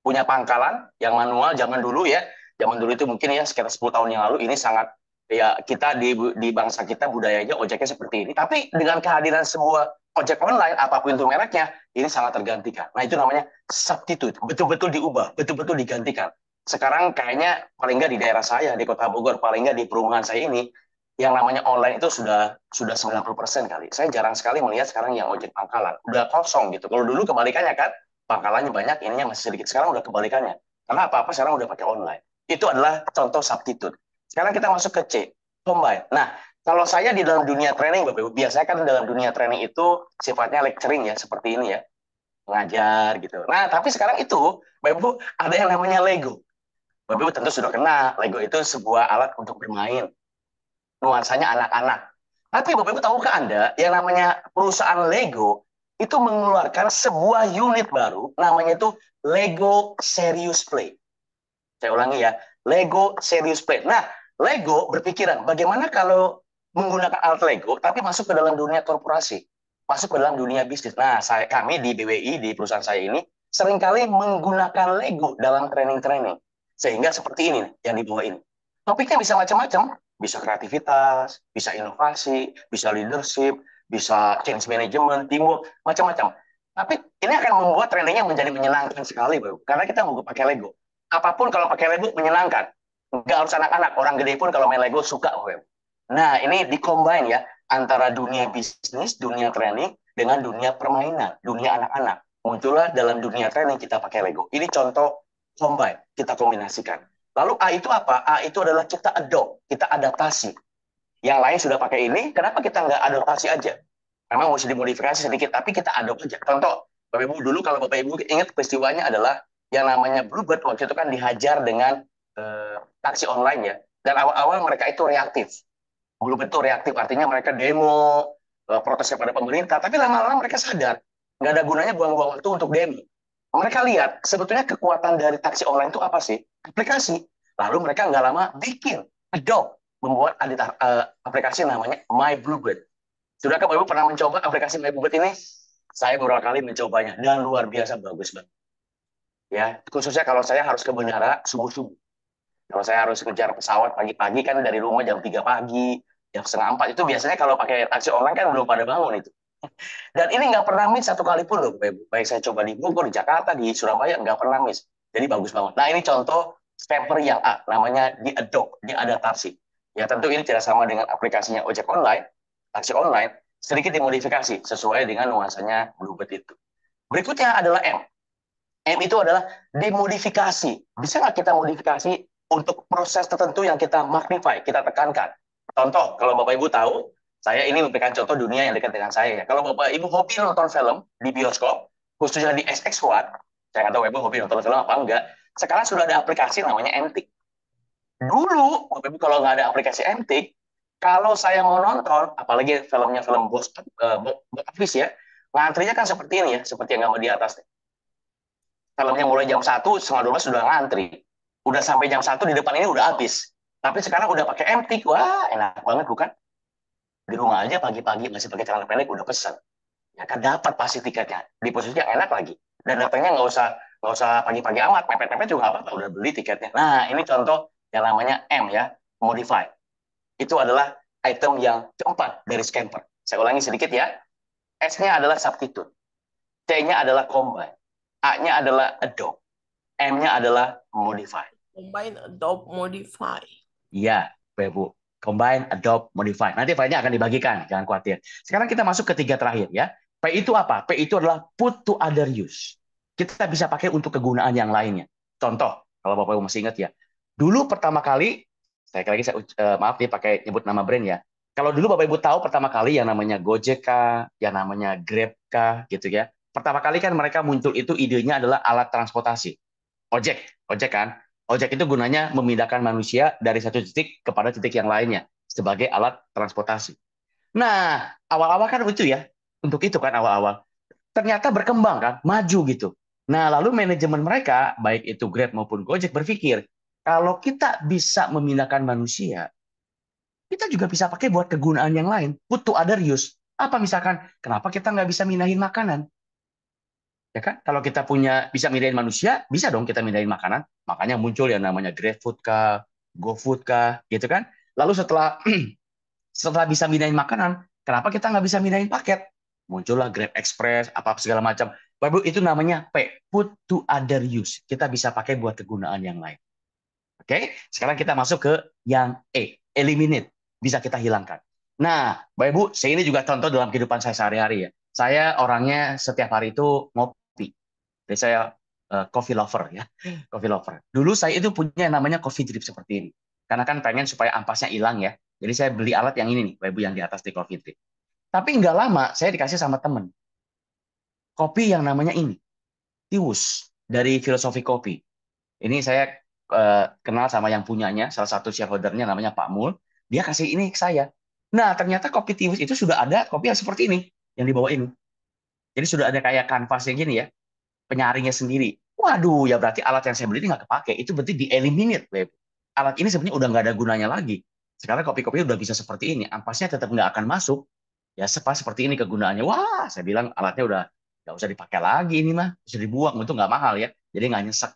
punya pangkalan yang manual zaman dulu ya. Zaman dulu itu mungkin ya sekitar 10 tahun yang lalu ini sangat ya kita di bangsa kita budayanya ojeknya seperti ini. Tapi dengan kehadiran sebuah ojek online apapun itu mereknya ini sangat tergantikan. Nah, itu namanya substitute. Betul-betul diubah, betul-betul digantikan. Sekarang kayaknya paling nggak di daerah saya di Kota Bogor, paling nggak di perumahan saya ini yang namanya online itu sudah 90% kali. Saya jarang sekali melihat sekarang yang ojek pangkalan. Udah kosong gitu. Kalau dulu kebalikannya kan pangkalannya banyak, ininya masih sedikit. Sekarang udah kebalikannya. Karena apa-apa sekarang udah pakai online. Itu adalah contoh substitute. Sekarang kita masuk ke C, combine. Nah, kalau saya di dalam dunia training, Bapak Ibu, biasanya kan dalam dunia training itu sifatnya lecturing ya, seperti ini ya, mengajar gitu. Nah, tapi sekarang itu, Bapak Ibu, ada yang namanya Lego. Bapak Ibu tentu sudah kenal, Lego itu sebuah alat untuk bermain. Nuansanya anak-anak. Tapi Bapak Ibu tahukah Anda, yang namanya perusahaan Lego itu mengeluarkan sebuah unit baru, namanya itu Lego Serious Play. Saya ulangi ya, Lego Serious Play. Nah, Lego berpikiran, bagaimana kalau menggunakan alat Lego, tapi masuk ke dalam dunia korporasi, masuk ke dalam dunia bisnis. Nah, kami di BWI, di perusahaan saya ini, seringkali menggunakan Lego dalam training-training. Sehingga seperti ini, yang di bawah ini. Topiknya bisa macam-macam, bisa kreativitas, bisa inovasi, bisa leadership, bisa change management, teamwork, macam-macam. Tapi ini akan membuat trainingnya menjadi menyenangkan sekali, Bro. Karena kita mau pakai Lego. Apapun kalau pakai Lego menyenangkan. Nggak harus anak-anak, orang gede pun kalau main Lego suka. Nah, ini dikombin ya, antara dunia bisnis, dunia training, dengan dunia permainan, dunia anak-anak. Muncullah dalam dunia training kita pakai Lego. Ini contoh combine, kita kombinasikan. Lalu A itu apa? A itu adalah kita adopt, kita adaptasi. Yang lain sudah pakai ini, kenapa kita nggak adaptasi aja? Memang mesti dimodifikasi sedikit, tapi kita adopt aja. Contoh, Bapak Ibu dulu kalau Bapak Ibu ingat peristiwanya adalah yang namanya Bluebird waktu itu kan dihajar dengan taksi online ya. Dan awal-awal mereka itu reaktif. Bluebird itu reaktif, artinya mereka demo, protes kepada pemerintah, tapi lama-lama mereka sadar, nggak ada gunanya buang-buang waktu untuk demo. Mereka lihat, sebetulnya kekuatan dari taksi online itu apa sih? Aplikasi. Lalu mereka nggak lama bikin, adopt, membuat aplikasi namanya My Bluebird. Sudahkah Bapak Ibu pernah mencoba aplikasi My Bluebird ini? Saya beberapa kali mencobanya, dan luar biasa bagus banget. Ya, khususnya kalau saya harus ke bandara subuh-subuh. Kalau saya harus kejar pesawat pagi-pagi kan dari rumah jam 3 pagi, jam setengah 4 itu biasanya kalau pakai taksi online kan belum pada bangun itu. Dan ini nggak pernah miss satu kali pun loh, baik saya coba di Bogor, di Jakarta, di Surabaya, nggak pernah miss. Jadi bagus banget. Nah ini contoh scamper yang A, namanya diadopt, diadaptasi. Ya tentu ini tidak sama dengan aplikasinya ojek online, taksi online, sedikit dimodifikasi sesuai dengan nuansanya Bluebird itu. Berikutnya adalah M. M itu adalah dimodifikasi. Bisa nggak kita modifikasi untuk proses tertentu yang kita magnify, kita tekankan. Contoh, kalau Bapak Ibu tahu, saya ini memberikan contoh dunia yang dekat dengan saya. Kalau Bapak Ibu hobi nonton film di bioskop, khususnya di SX1, saya nggak tahu Bapak Ibu hobi nonton film apa enggak, sekarang sudah ada aplikasi namanya MTik. Dulu, Bapak Ibu kalau nggak ada aplikasi MTik, kalau saya mau nonton, apalagi filmnya film box office ya, ngantrinya kan seperti ini ya, seperti yang gambar di atas. Filmnya mulai jam 1, setengah 12 sudah ngantri. Udah sampai jam 1 di depan ini udah habis. Tapi sekarang udah pakai MTik. Wah, enak banget bukan? Di rumah aja pagi-pagi masih pakai celana pendek udah pesan. Ya kan dapat pasti tiketnya. Di posisi yang enak lagi. Dan datangnya nggak usah pagi-pagi amat. Mepet-mepet juga apa-apa. Udah beli tiketnya. Nah, ini contoh yang namanya M ya. Modify. Itu adalah item yang keempat dari scamper. Saya ulangi sedikit ya. S-nya adalah substitute. C-nya adalah combine. A-nya adalah adopt. M-nya adalah modify. Combine, adopt, modify. Iya, Bu. Combine, adopt, modify. Nanti filenya akan dibagikan, jangan khawatir. Sekarang kita masuk ke tiga terakhir ya. P itu apa? P itu adalah put to other use. Kita bisa pakai untuk kegunaan yang lainnya. Contoh, kalau Bapak Ibu masih ingat ya. Dulu pertama kali, maaf nih pakai nyebut nama brand ya. Kalau dulu Bapak Ibu tahu pertama kali yang namanya Gojek kah, yang namanya Grab kah, gitu ya. Pertama kali kan mereka muncul itu idenya adalah alat transportasi. Ojek kan. Ojek itu gunanya memindahkan manusia dari satu titik kepada titik yang lainnya sebagai alat transportasi. Nah, awal-awal kan itu ya, untuk itu kan awal-awal. Ternyata berkembang kan, maju gitu. Nah, lalu manajemen mereka, baik itu Grab maupun Gojek berpikir, kalau kita bisa memindahkan manusia, kita juga bisa pakai buat kegunaan yang lain, put to other use. Apa misalkan, kenapa kita nggak bisa mindahin makanan? Ya kan? Kalau kita bisa mindahin manusia, bisa dong kita mindahin makanan. Makanya muncul yang namanya GrabFood kah, GoFood kah, gitu kan? Lalu setelah setelah bisa mindahin makanan, kenapa kita nggak bisa mindahin paket? Muncullah Grab Express, apa segala macam. Baru itu namanya P, put to other use. Kita bisa pakai buat kegunaan yang lain. Oke, sekarang kita masuk ke yang E, eliminate. Bisa kita hilangkan. Nah, Bapak Ibu, saya ini juga contoh dalam kehidupan saya sehari-hari ya. Saya orangnya setiap hari itu ngopi. Jadi saya coffee lover ya, coffee lover. Dulu saya itu punya yang namanya coffee drip seperti ini. Karena kan pengen supaya ampasnya hilang ya. Jadi saya beli alat yang ini nih, Bapak Ibu, yang di atas di coffee drip. Tapi nggak lama saya dikasih sama temen kopi yang namanya ini, Tiwus dari Filosofi Kopi. Ini saya kenal sama yang punyanya, salah satu shareholdernya namanya Pak Mul. Dia kasih ini ke saya. Nah, ternyata kopi Tiwus itu sudah ada kopi yang seperti ini, yang dibawa ini. Jadi sudah ada kayak kanvas yang gini ya, penyaringnya sendiri. Waduh, ya berarti alat yang saya beli ini nggak kepake. Itu berarti di-eliminate, Beb. Alat ini sebenarnya udah nggak ada gunanya lagi. Sekarang kopi-kopi udah bisa seperti ini. Ampasnya tetap nggak akan masuk. Ya, seperti ini kegunaannya. Wah, saya bilang alatnya udah nggak usah dipakai lagi ini mah. Bisa dibuang, itu nggak mahal ya. Jadi nggak nyesek.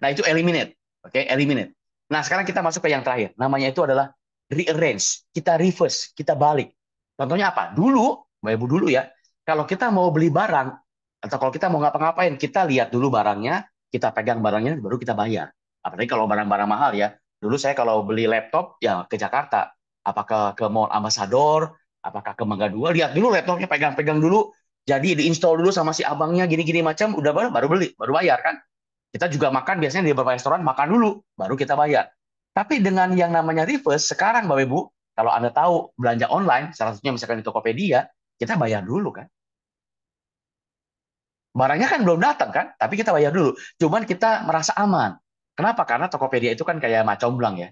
Nah, itu eliminate. Oke, eliminate. Nah, sekarang kita masuk ke yang terakhir. Namanya itu adalah rearrange. Kita reverse, kita balik. Contohnya apa? Dulu, Mbak Ibu dulu ya, kalau kita mau beli barang, atau kalau kita mau ngapa-ngapain, kita lihat dulu barangnya, kita pegang barangnya, baru kita bayar. Apalagi kalau barang-barang mahal ya. Dulu saya kalau beli laptop, ya ke Jakarta. Apakah ke Mall Ambassador, apakah ke Mangga Dua, lihat dulu laptopnya, pegang-pegang dulu. Jadi diinstal dulu sama si abangnya, gini-gini macam, udah baru beli, baru bayar kan. Kita juga makan, biasanya di beberapa restoran, makan dulu, baru kita bayar. Tapi dengan yang namanya reverse, sekarang Bapak Ibu, kalau Anda tahu belanja online, salah satunya misalkan di Tokopedia, kita bayar dulu kan. Barangnya kan belum datang kan, tapi kita bayar dulu. Cuman kita merasa aman. Kenapa? Karena Tokopedia itu kan kayak macomblang ya.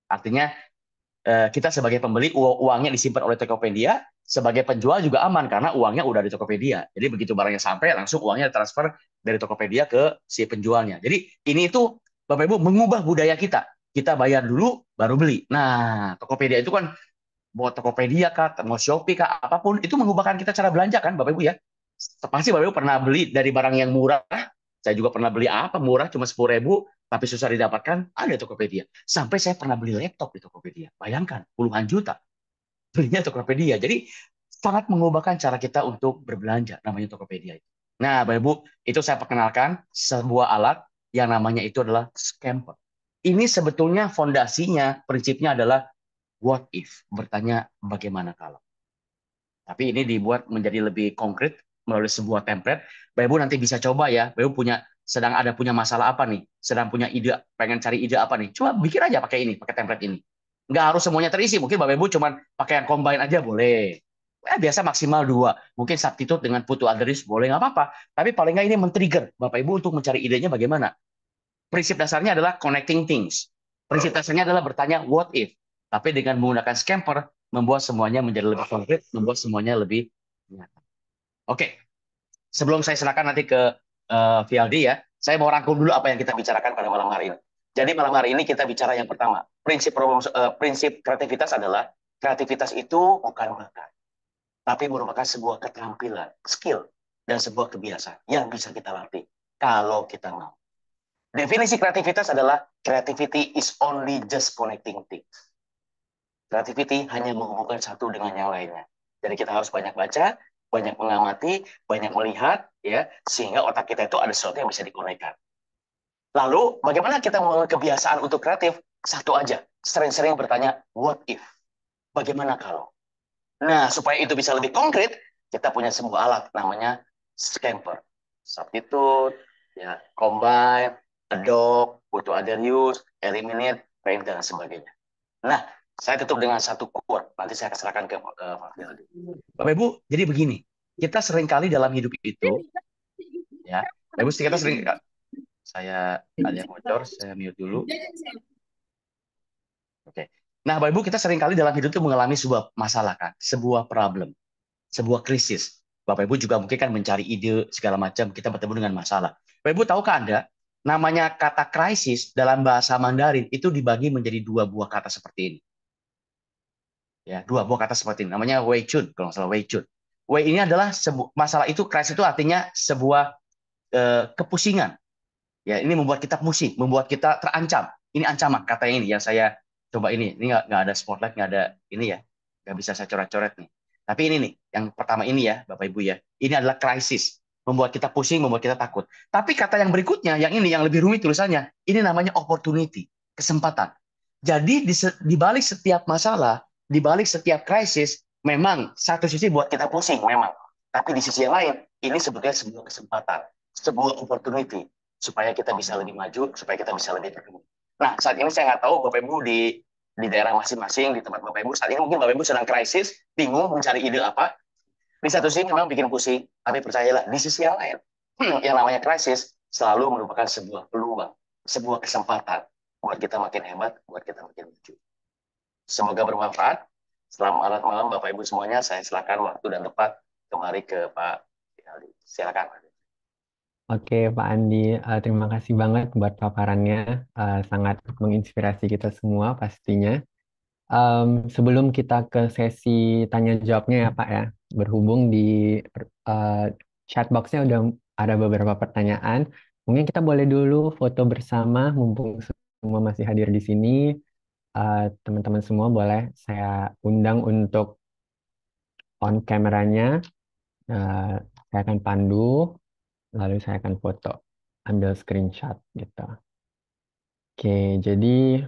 Artinya kita sebagai pembeli uangnya disimpan oleh Tokopedia, sebagai penjual juga aman karena uangnya udah di Tokopedia. Jadi begitu barangnya sampai, langsung uangnya transfer dari Tokopedia ke si penjualnya. Jadi ini itu Bapak Ibu mengubah budaya kita. Kita bayar dulu, baru beli. Nah, Tokopedia itu kan mau Tokopedia kah, mau Shopee kah, apapun, itu mengubahkan kita cara belanja kan Bapak Ibu ya. Pasti Bapak Ibu pernah beli dari barang yang murah. Saya juga pernah beli apa murah cuma 10.000 tapi susah didapatkan, ada Tokopedia. Sampai saya pernah beli laptop di Tokopedia. Bayangkan, puluhan juta belinya Tokopedia. Jadi sangat mengubahkan cara kita untuk berbelanja, namanya Tokopedia. Nah, Bapak Ibu, itu saya perkenalkan sebuah alat yang namanya itu adalah scamper. Ini sebetulnya fondasinya, prinsipnya adalah what if, bertanya bagaimana kalau. Tapi ini dibuat menjadi lebih konkret melalui sebuah template. Bapak Ibu nanti bisa coba ya. Bapak Ibu punya sedang ada punya masalah apa nih, sedang punya ide, pengen cari ide apa nih, coba bikin aja pakai ini, pakai template ini. Nggak harus semuanya terisi, mungkin Bapak Ibu cuman pakai yang combine aja boleh. Biasa maksimal 2, mungkin substitute dengan put to others boleh, nggak apa-apa. Tapi paling nggak ini men-trigger Bapak Ibu untuk mencari idenya bagaimana. Prinsip dasarnya adalah connecting things. Prinsip dasarnya adalah bertanya what if. Tapi dengan menggunakan scamper, membuat semuanya menjadi lebih konkret, membuat semuanya lebih nyata. Oke, sebelum saya serahkan nanti ke Vialdi ya, saya mau rangkum dulu apa yang kita bicarakan pada malam hari ini. Jadi malam hari ini kita bicara yang pertama, prinsip kreativitas adalah kreativitas itu bukan bakat, tapi merupakan sebuah keterampilan, skill, dan sebuah kebiasaan yang bisa kita latih kalau kita mau. Definisi kreativitas adalah creativity is only just connecting things. Creativity hanya menghubungkan satu dengan yang lainnya. Jadi kita harus banyak baca, banyak mengamati, banyak melihat, ya, sehingga otak kita itu ada sesuatu yang bisa dikonekkan. Lalu, bagaimana kita membangun kebiasaan untuk kreatif? Satu aja, sering-sering bertanya, what if? Bagaimana kalau? Nah, supaya itu bisa lebih konkret, kita punya sebuah alat namanya scamper. Substitute, ya, combine, adopt, put to other use, eliminate, paint, dan sebagainya. Nah, saya tutup dengan satu quote. Nanti saya akan serahkan ke Pak Fialdi. Bapak Ibu, jadi begini. Kita seringkali dalam hidup itu, ya, Bapak Ibu, kita sering, saya ada yang bocor, saya mute dulu. Oke. Nah, Bapak Ibu, kita seringkali dalam hidup itu mengalami sebuah masalah, kan? Sebuah problem, sebuah krisis. Bapak Ibu juga mungkin kan mencari ide, segala macam, kita bertemu dengan masalah. Bapak Ibu, tahukah Anda, namanya kata krisis dalam bahasa Mandarin itu dibagi menjadi 2 buah kata seperti ini. Ya, 2 buah kata seperti ini. Namanya Wei Chun, kalau nggak salah Wei Chun. Wei ini adalah masalah itu, krisis itu artinya sebuah kepusingan. Ya, ini membuat kita pusing, membuat kita terancam. Ini ancaman katanya ini yang saya coba ini. Ini nggak ada spotlight, nggak ada ini ya, nggak bisa saya coret-coret nih. Tapi ini nih, yang pertama ini ya, Bapak Ibu ya. Ini adalah krisis, membuat kita pusing, membuat kita takut. Tapi kata yang berikutnya, yang ini yang lebih rumit tulisannya, ini namanya opportunity, kesempatan. Jadi di balik setiap masalah, di balik setiap krisis, memang satu sisi buat kita pusing, memang. Tapi di sisi yang lain, ini sebetulnya sebuah kesempatan, sebuah opportunity, supaya kita bisa lebih maju, supaya kita bisa lebih berkembang. Nah, saat ini saya nggak tahu Bapak Ibu di daerah masing-masing, di tempat Bapak Ibu, saat ini mungkin Bapak Ibu sedang krisis, bingung mencari ide apa. Di satu sisi memang bikin pusing, tapi percayalah, di sisi yang lain, yang namanya krisis selalu merupakan sebuah peluang, sebuah kesempatan buat kita makin hebat, buat kita makin maju. Semoga bermanfaat. Selamat malam Bapak Ibu semuanya. Saya silakan waktu dan tempat kembali ke Pak Fialdi. Silakan. Oke, Pak Andi, terima kasih banget buat paparannya. Sangat menginspirasi kita semua pastinya. Sebelum kita ke sesi tanya jawabnya ya Pak ya, berhubung di chat box-nya udah ada beberapa pertanyaan. Mungkin kita boleh dulu foto bersama, mumpung semua masih hadir di sini. Teman-teman semua boleh saya undang untuk on kameranya. Saya akan pandu, lalu saya akan foto, ambil screenshot gitu. Oke, jadi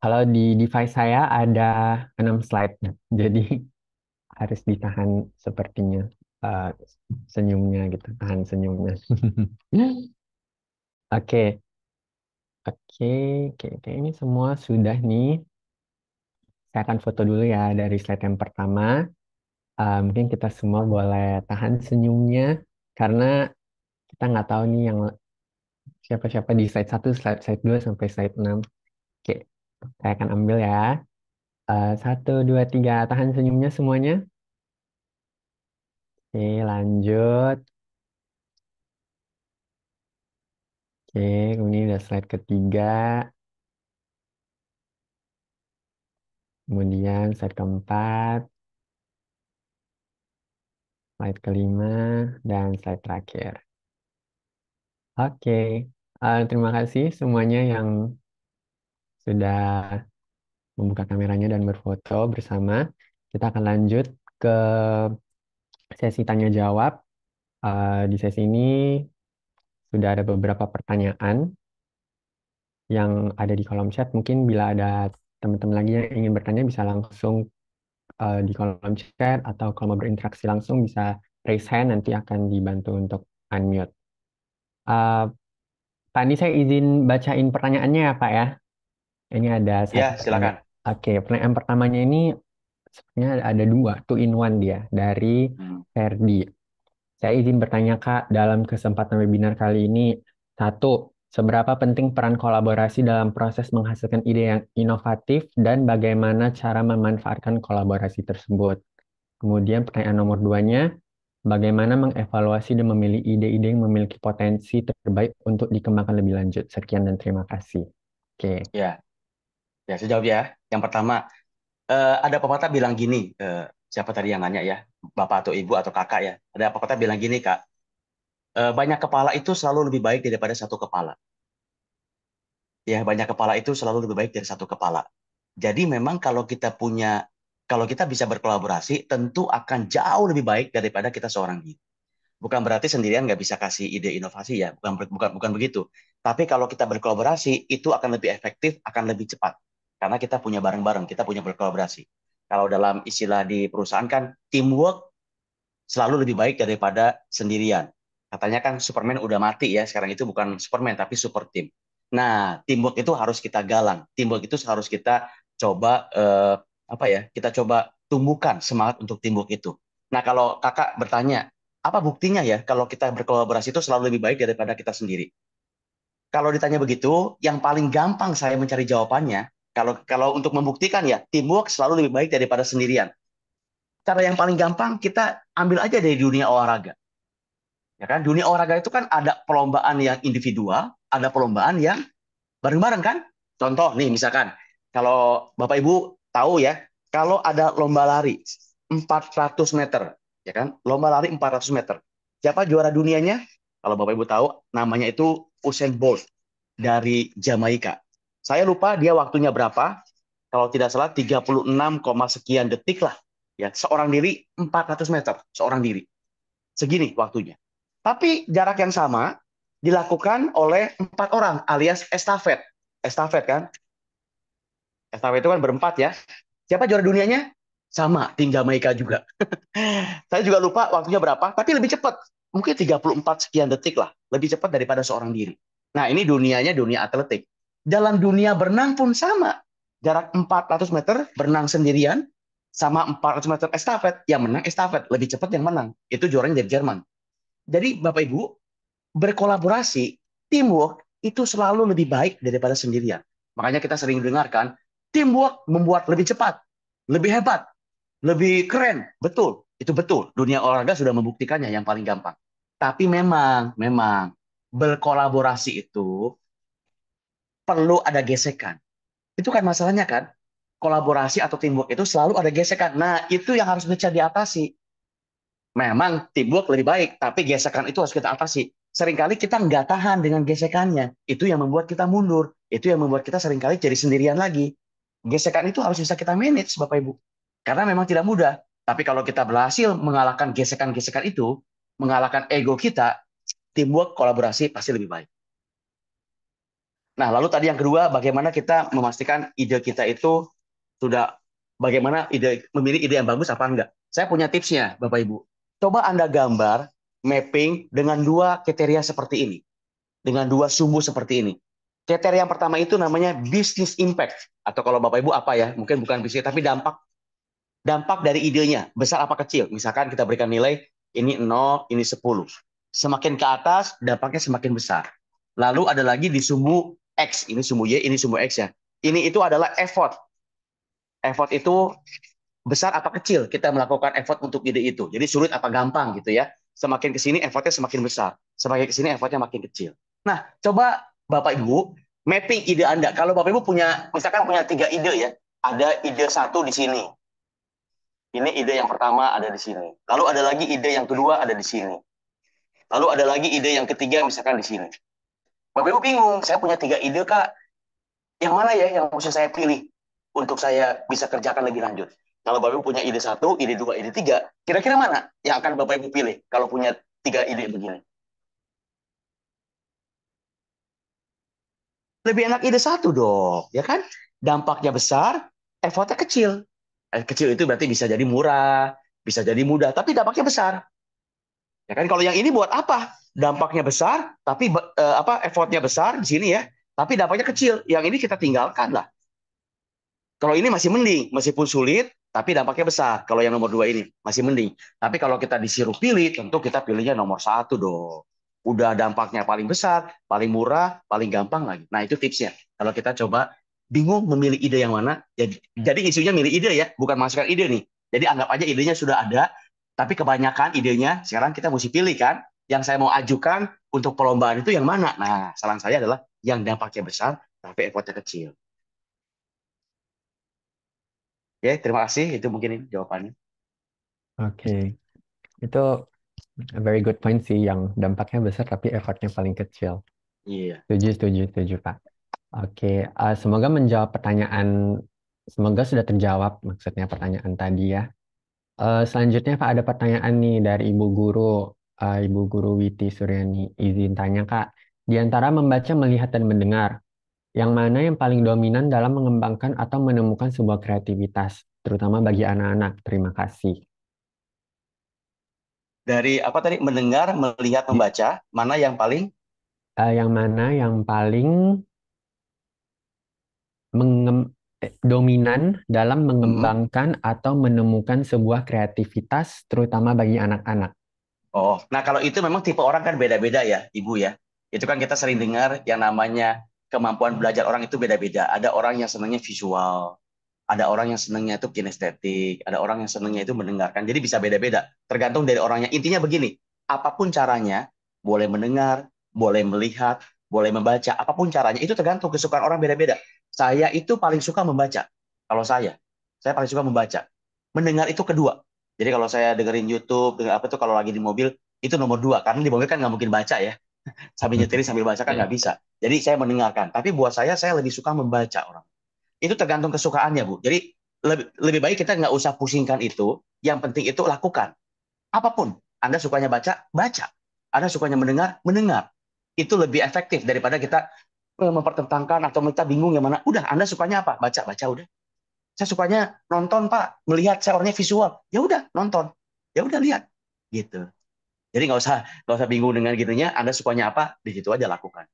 kalau di device saya ada 6 slide, jadi harus ditahan sepertinya senyumnya gitu, tahan senyumnya. Oke, oke, ini semua sudah nih. Saya akan foto dulu ya dari slide yang pertama. Mungkin kita semua boleh tahan senyumnya karena kita nggak tahu nih yang siapa-siapa di slide 1, slide 2 sampai slide 6. Oke, saya akan ambil ya. 1, 2, 3, tahan senyumnya semuanya. Oke, lanjut. Oke, ini udah slide ketiga. Kemudian slide keempat, slide kelima, dan slide terakhir. Oke, terima kasih semuanya yang sudah membuka kameranya dan berfoto bersama. Kita akan lanjut ke sesi tanya jawab. Di sesi ini sudah ada beberapa pertanyaan yang ada di kolom chat. Mungkin bila ada teman-teman lagi yang ingin bertanya bisa langsung di kolom chat, atau kalau mau berinteraksi langsung bisa raise hand, nanti akan dibantu untuk unmute. Eh, Pak, ini saya izin bacain pertanyaannya ya, Pak ya. Ini ada satu Ya, pertanyaan. silakan. Oke, pertanyaan pertamanya ini sebenarnya ada dua, two in one dia, dari Hmm. Ferdi. Saya izin bertanya, Kak, dalam kesempatan webinar kali ini, satu, seberapa penting peran kolaborasi dalam proses menghasilkan ide yang inovatif dan bagaimana cara memanfaatkan kolaborasi tersebut? Kemudian pertanyaan nomor duanya, bagaimana mengevaluasi dan memilih ide-ide yang memiliki potensi terbaik untuk dikembangkan lebih lanjut? Sekian dan terima kasih. Oke. Ya, ya saya jawab ya. Yang pertama, ada pepatah bilang gini, siapa tadi yang nanya ya, bapak atau ibu atau kakak ya. Ada pepatah bilang gini, Kak, banyak kepala itu selalu lebih baik daripada satu kepala. Ya, banyak kepala itu selalu lebih baik dari satu kepala. Jadi memang kalau kita bisa berkolaborasi, tentu akan jauh lebih baik daripada kita seorang diri. Bukan berarti sendirian nggak bisa kasih ide inovasi ya, bukan begitu. Tapi kalau kita berkolaborasi, itu akan lebih efektif, akan lebih cepat. Karena kita punya bareng-bareng, kita punya berkolaborasi. Kalau dalam istilah di perusahaan kan, teamwork selalu lebih baik daripada sendirian. Katanya kan Superman udah mati ya, sekarang itu bukan Superman, tapi super team. Nah, teamwork itu harus kita galang. Teamwork itu harus kita coba, kita coba tumbuhkan semangat untuk teamwork itu. Nah, kalau kakak bertanya, apa buktinya ya kalau kita berkolaborasi itu selalu lebih baik daripada kita sendiri? Kalau ditanya begitu, yang paling gampang saya mencari jawabannya, kalau untuk membuktikan ya, teamwork selalu lebih baik daripada sendirian. Cara yang paling gampang kita ambil aja dari dunia olahraga. Ya kan? Dunia olahraga itu kan ada perlombaan yang individual, ada perlombaan yang bareng-bareng kan? Contoh nih misalkan kalau Bapak Ibu tahu ya, kalau ada lomba lari 400 meter, ya kan? Lomba lari 400 meter. Siapa juara dunianya? Kalau Bapak Ibu tahu, namanya itu Usain Bolt dari Jamaika. Saya lupa dia waktunya berapa. Kalau tidak salah 36, sekian detik lah. Ya, seorang diri 400 meter, seorang diri. Segini waktunya. Tapi jarak yang sama dilakukan oleh 4 orang alias estafet. Estafet kan? Estafet itu kan berempat ya. Siapa juara dunianya? Sama, tim Jamaika juga. Saya juga lupa waktunya berapa, tapi lebih cepat. Mungkin 34 sekian detik lah. Lebih cepat daripada seorang diri. Nah, ini dunianya dunia atletik. Dalam dunia berenang pun sama. Jarak 400 meter berenang sendirian sama 400 meter estafet. Yang menang estafet. Lebih cepat yang menang. Itu juaranya dari Jerman. Jadi Bapak Ibu, berkolaborasi, teamwork itu selalu lebih baik daripada sendirian. Makanya kita sering dengarkan, teamwork membuat lebih cepat, lebih hebat, lebih keren. Betul, itu betul. Dunia olahraga sudah membuktikannya yang paling gampang. Tapi memang berkolaborasi itu perlu ada gesekan. Itu kan masalahnya kan. Kolaborasi atau teamwork itu selalu ada gesekan. Nah, itu yang harus bisa diatasi. Memang teamwork lebih baik, tapi gesekan itu harus kita atasi. Seringkali kita nggak tahan dengan gesekannya. Itu yang membuat kita mundur. Itu yang membuat kita seringkali jadi sendirian lagi. Gesekan itu harus bisa kita manage, Bapak Ibu. Karena memang tidak mudah. Tapi kalau kita berhasil mengalahkan gesekan-gesekan itu, mengalahkan ego kita, teamwork, kolaborasi pasti lebih baik. Nah, lalu tadi yang kedua, bagaimana kita memastikan ide kita itu sudah, bagaimana memilih ide yang bagus apa enggak. Saya punya tipsnya, Bapak Ibu. Coba Anda gambar, mapping dengan dua kriteria seperti ini. Dengan dua sumbu seperti ini. Kriteria yang pertama itu namanya business impact. Atau kalau Bapak Ibu apa ya, mungkin bukan bisnis, tapi dampak. Dampak dari idenya, besar apa kecil. Misalkan kita berikan nilai, ini 0, ini 10. Semakin ke atas, dampaknya semakin besar. Lalu ada lagi di sumbu X. Ini sumbu Y, ini sumbu X ya. Ini itu adalah effort. Effort itu besar apa kecil kita melakukan effort untuk ide itu. Jadi sulit apa gampang gitu ya. Semakin ke sini effortnya semakin besar. Semakin ke sini effortnya makin kecil. Nah, coba Bapak Ibu mapping ide Anda. Kalau Bapak Ibu misalkan punya 3 ide ya. Ada ide 1 di sini. Ini ide yang pertama ada di sini. Lalu ada lagi ide yang kedua ada di sini. Lalu ada lagi ide yang ketiga misalkan di sini. Bapak Ibu bingung, saya punya 3 ide Kak. Yang mana ya yang mesti saya pilih untuk saya bisa kerjakan lebih lanjut? Kalau Bapak Ibu punya ide 1, ide 2, ide 3, kira-kira mana yang akan Bapak Ibu pilih kalau punya 3 ide begini? Lebih enak ide 1 dong, ya kan? Dampaknya besar, effortnya kecil. Kecil itu berarti bisa jadi murah, bisa jadi mudah, tapi dampaknya besar. Ya kan? Kalau yang ini buat apa? dampaknya besar, tapi effortnya besar di sini ya, tapi dampaknya kecil. Yang ini kita tinggalkan lah. Kalau ini masih mending, meskipun sulit, tapi dampaknya besar. Kalau yang nomor 2 ini masih mending. Tapi kalau kita disuruh pilih, tentu kita pilihnya nomor 1 dong. Udah dampaknya paling besar, paling murah, paling gampang lagi. Nah itu tipsnya. Kalau kita coba bingung memilih ide yang mana, jadi isunya milih ide ya, bukan masukkan ide nih. Jadi anggap aja idenya sudah ada, tapi kebanyakan idenya sekarang kita mesti pilih kan. Yang saya mau ajukan untuk perlombaan itu yang mana? Nah saran saya adalah yang dampaknya besar, tapi effortnya kecil. Oke, terima kasih. Itu mungkin ini jawabannya. Oke, itu a very good point sih, yang dampaknya besar tapi effortnya paling kecil. Iya. Setuju, Pak. Oke, semoga menjawab pertanyaan, semoga sudah terjawab maksudnya pertanyaan tadi ya. Selanjutnya Pak, ada pertanyaan nih dari Ibu Guru Witi Suryani. Izin tanya Kak, di antara membaca, melihat, dan mendengar, yang mana yang paling dominan dalam mengembangkan atau menemukan sebuah kreativitas, terutama bagi anak-anak? Terima kasih. Dari apa tadi? Mendengar, melihat, membaca, mana yang paling? Yang mana yang paling dominan dalam mengembangkan atau menemukan sebuah kreativitas, terutama bagi anak-anak? Oh, nah kalau itu memang tipe orang kan beda-beda ya, Ibu ya. Itu kan kita sering dengar yang namanya kemampuan belajar orang itu beda-beda. Ada orang yang senangnya visual, ada orang yang senangnya itu kinestetik, ada orang yang senangnya itu mendengarkan. Jadi bisa beda-beda, tergantung dari orangnya. Intinya begini, apapun caranya, boleh mendengar, boleh melihat, boleh membaca, apapun caranya, itu tergantung kesukaan orang beda-beda. Saya itu paling suka membaca. Kalau saya paling suka membaca. Mendengar itu kedua. Jadi kalau saya dengerin YouTube, dengar apa tuh kalau lagi di mobil, itu nomor 2. Karena di mobil kan nggak mungkin baca ya. Sambil nyetir, sambil baca kan nggak bisa. Jadi saya mendengarkan. Tapi buat saya lebih suka membaca orang. Itu tergantung kesukaannya, Bu. Jadi lebih baik kita nggak usah pusingkan itu. Yang penting itu lakukan. Apapun. Anda sukanya baca, baca. Anda sukanya mendengar, mendengar. Itu lebih efektif daripada kita mempertentangkan atau kita bingung yang mana. Udah, Anda sukanya apa? Baca, baca udah. Saya sukanya nonton, Pak. Melihat, saya orangnya visual. Ya udah, nonton. Ya udah, lihat. Gitu. Jadi nggak usah bingung dengan gitunya. Anda sukanya apa? Di situ aja lakukan.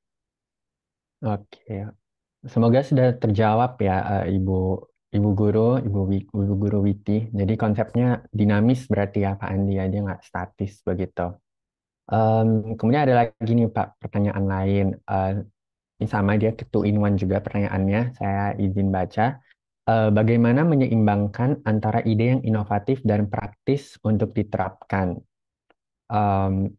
Oke, semoga sudah terjawab ya, Ibu Guru Witi. Jadi konsepnya dinamis berarti ya Pak Andi ya, dia nggak statis begitu. Kemudian ada lagi nih Pak, pertanyaan lain. Ini sama, dia two in one juga pertanyaannya. Saya izin baca. Bagaimana menyeimbangkan antara ide yang inovatif dan praktis untuk diterapkan?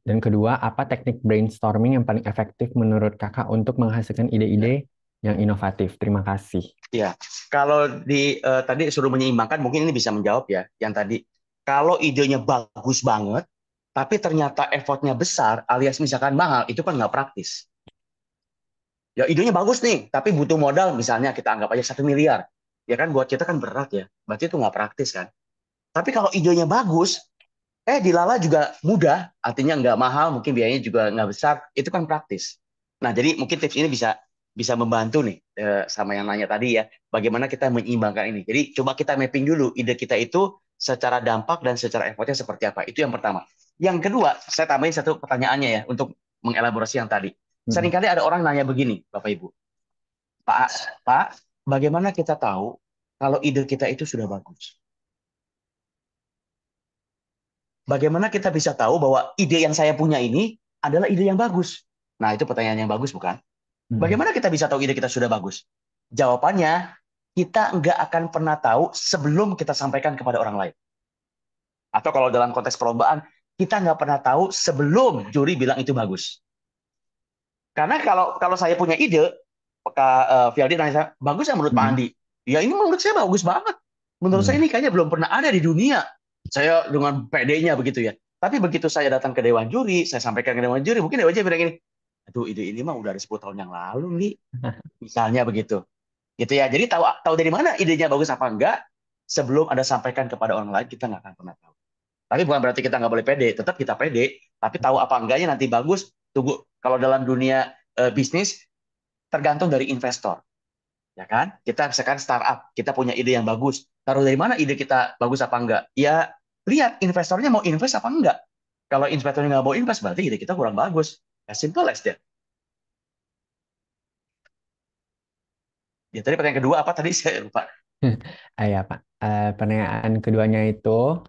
Dan kedua, apa teknik brainstorming yang paling efektif menurut Kakak untuk menghasilkan ide-ide yang inovatif? Terima kasih. Ya, kalau tadi suruh menyeimbangkan, mungkin ini bisa menjawab ya. Yang tadi, kalau idenya bagus banget, tapi ternyata effortnya besar, alias misalkan mahal, itu kan nggak praktis. Ya idenya bagus nih, tapi butuh modal, misalnya kita anggap aja 1 miliar. Ya kan buat kita kan berat ya, berarti itu nggak praktis kan. Tapi kalau idenya bagus, dilala juga mudah, artinya nggak mahal, mungkin biayanya juga nggak besar, itu kan praktis. Nah, jadi mungkin tips ini bisa bisa membantu nih sama yang nanya tadi ya, bagaimana kita menyeimbangkan ini. Jadi coba kita mapping dulu ide kita itu secara dampak dan secara effortnya seperti apa. Itu yang pertama. Yang kedua, saya tambahin satu pertanyaannya ya untuk mengelaborasi yang tadi. Seringkali ada orang nanya begini, Bapak Ibu, Pak, bagaimana kita tahu kalau ide kita itu sudah bagus? Bagaimana kita bisa tahu bahwa ide yang saya punya ini adalah ide yang bagus? Nah, itu pertanyaan yang bagus, bukan? Bagaimana kita bisa tahu ide kita sudah bagus? Jawabannya, kita nggak akan pernah tahu sebelum kita sampaikan kepada orang lain. Atau kalau dalam konteks perlombaan, kita nggak pernah tahu sebelum juri bilang itu bagus. Karena kalau saya punya ide, Kak Fialdi nanya saya, bagus ya menurut Pak Andi? Ya ini menurut saya bagus banget. Menurut saya ini kayaknya belum pernah ada di dunia. Saya dengan PD-nya begitu ya. Tapi begitu saya datang ke Dewan Juri, saya sampaikan ke Dewan Juri, mungkin Dewan Juri bilang gini, aduh ide ini mah udah ada 10 tahun yang lalu nih. Misalnya begitu. Gitu ya. Jadi tahu dari mana idenya bagus apa enggak, sebelum Anda sampaikan kepada orang lain, kita nggak akan pernah tahu. Tapi bukan berarti kita nggak boleh pede, tetap kita pede, tapi tahu apa enggaknya nanti bagus, tunggu. Kalau dalam dunia bisnis, tergantung dari investor. Ya kan? Kita misalkan startup, kita punya ide yang bagus. Taruh dari mana ide kita bagus apa enggak? Ya lihat investornya mau invest apa enggak. Kalau investornya nggak mau invest, berarti ide kita kurang bagus. As simple as that. Ya tadi pertanyaan kedua apa tadi saya lupa. Ya Pak. Pertanyaan keduanya itu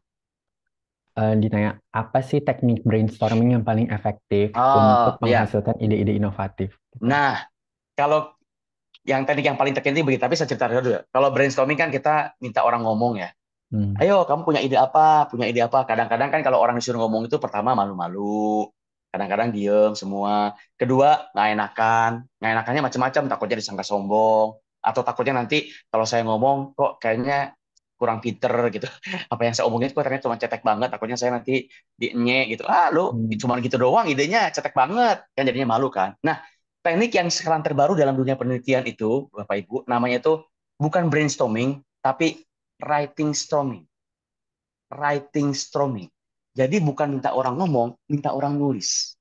ditanya apa sih teknik brainstorming yang paling efektif untuk Oh ya, menghasilkan ide-ide inovatif gitu. nah kalau yang teknik yang paling terkenal begitu, tapi saya cerita dulu ya. Kalau brainstorming kan kita minta orang ngomong ya. Hmm. Ayo, kamu punya ide apa? Punya ide apa? Kadang-kadang kan kalau orang disuruh ngomong itu pertama malu-malu, kadang-kadang diem semua. Kedua, nggak enakan. Nggak enakannya macam-macam, takutnya disangka sombong, atau takutnya nanti kalau saya ngomong kok kayaknya kurang pinter gitu. Apa yang saya omongin kok ternyata cuma cetek banget, takutnya saya nanti dienye gitu. Ah, lu Hmm. cuma gitu doang idenya cetek banget. Kan jadinya malu kan. Nah, teknik yang sekarang terbaru dalam dunia penelitian itu, Bapak Ibu, namanya itu bukan brainstorming, tapi writing storming. Writing storming. Jadi bukan minta orang ngomong, minta orang nulis.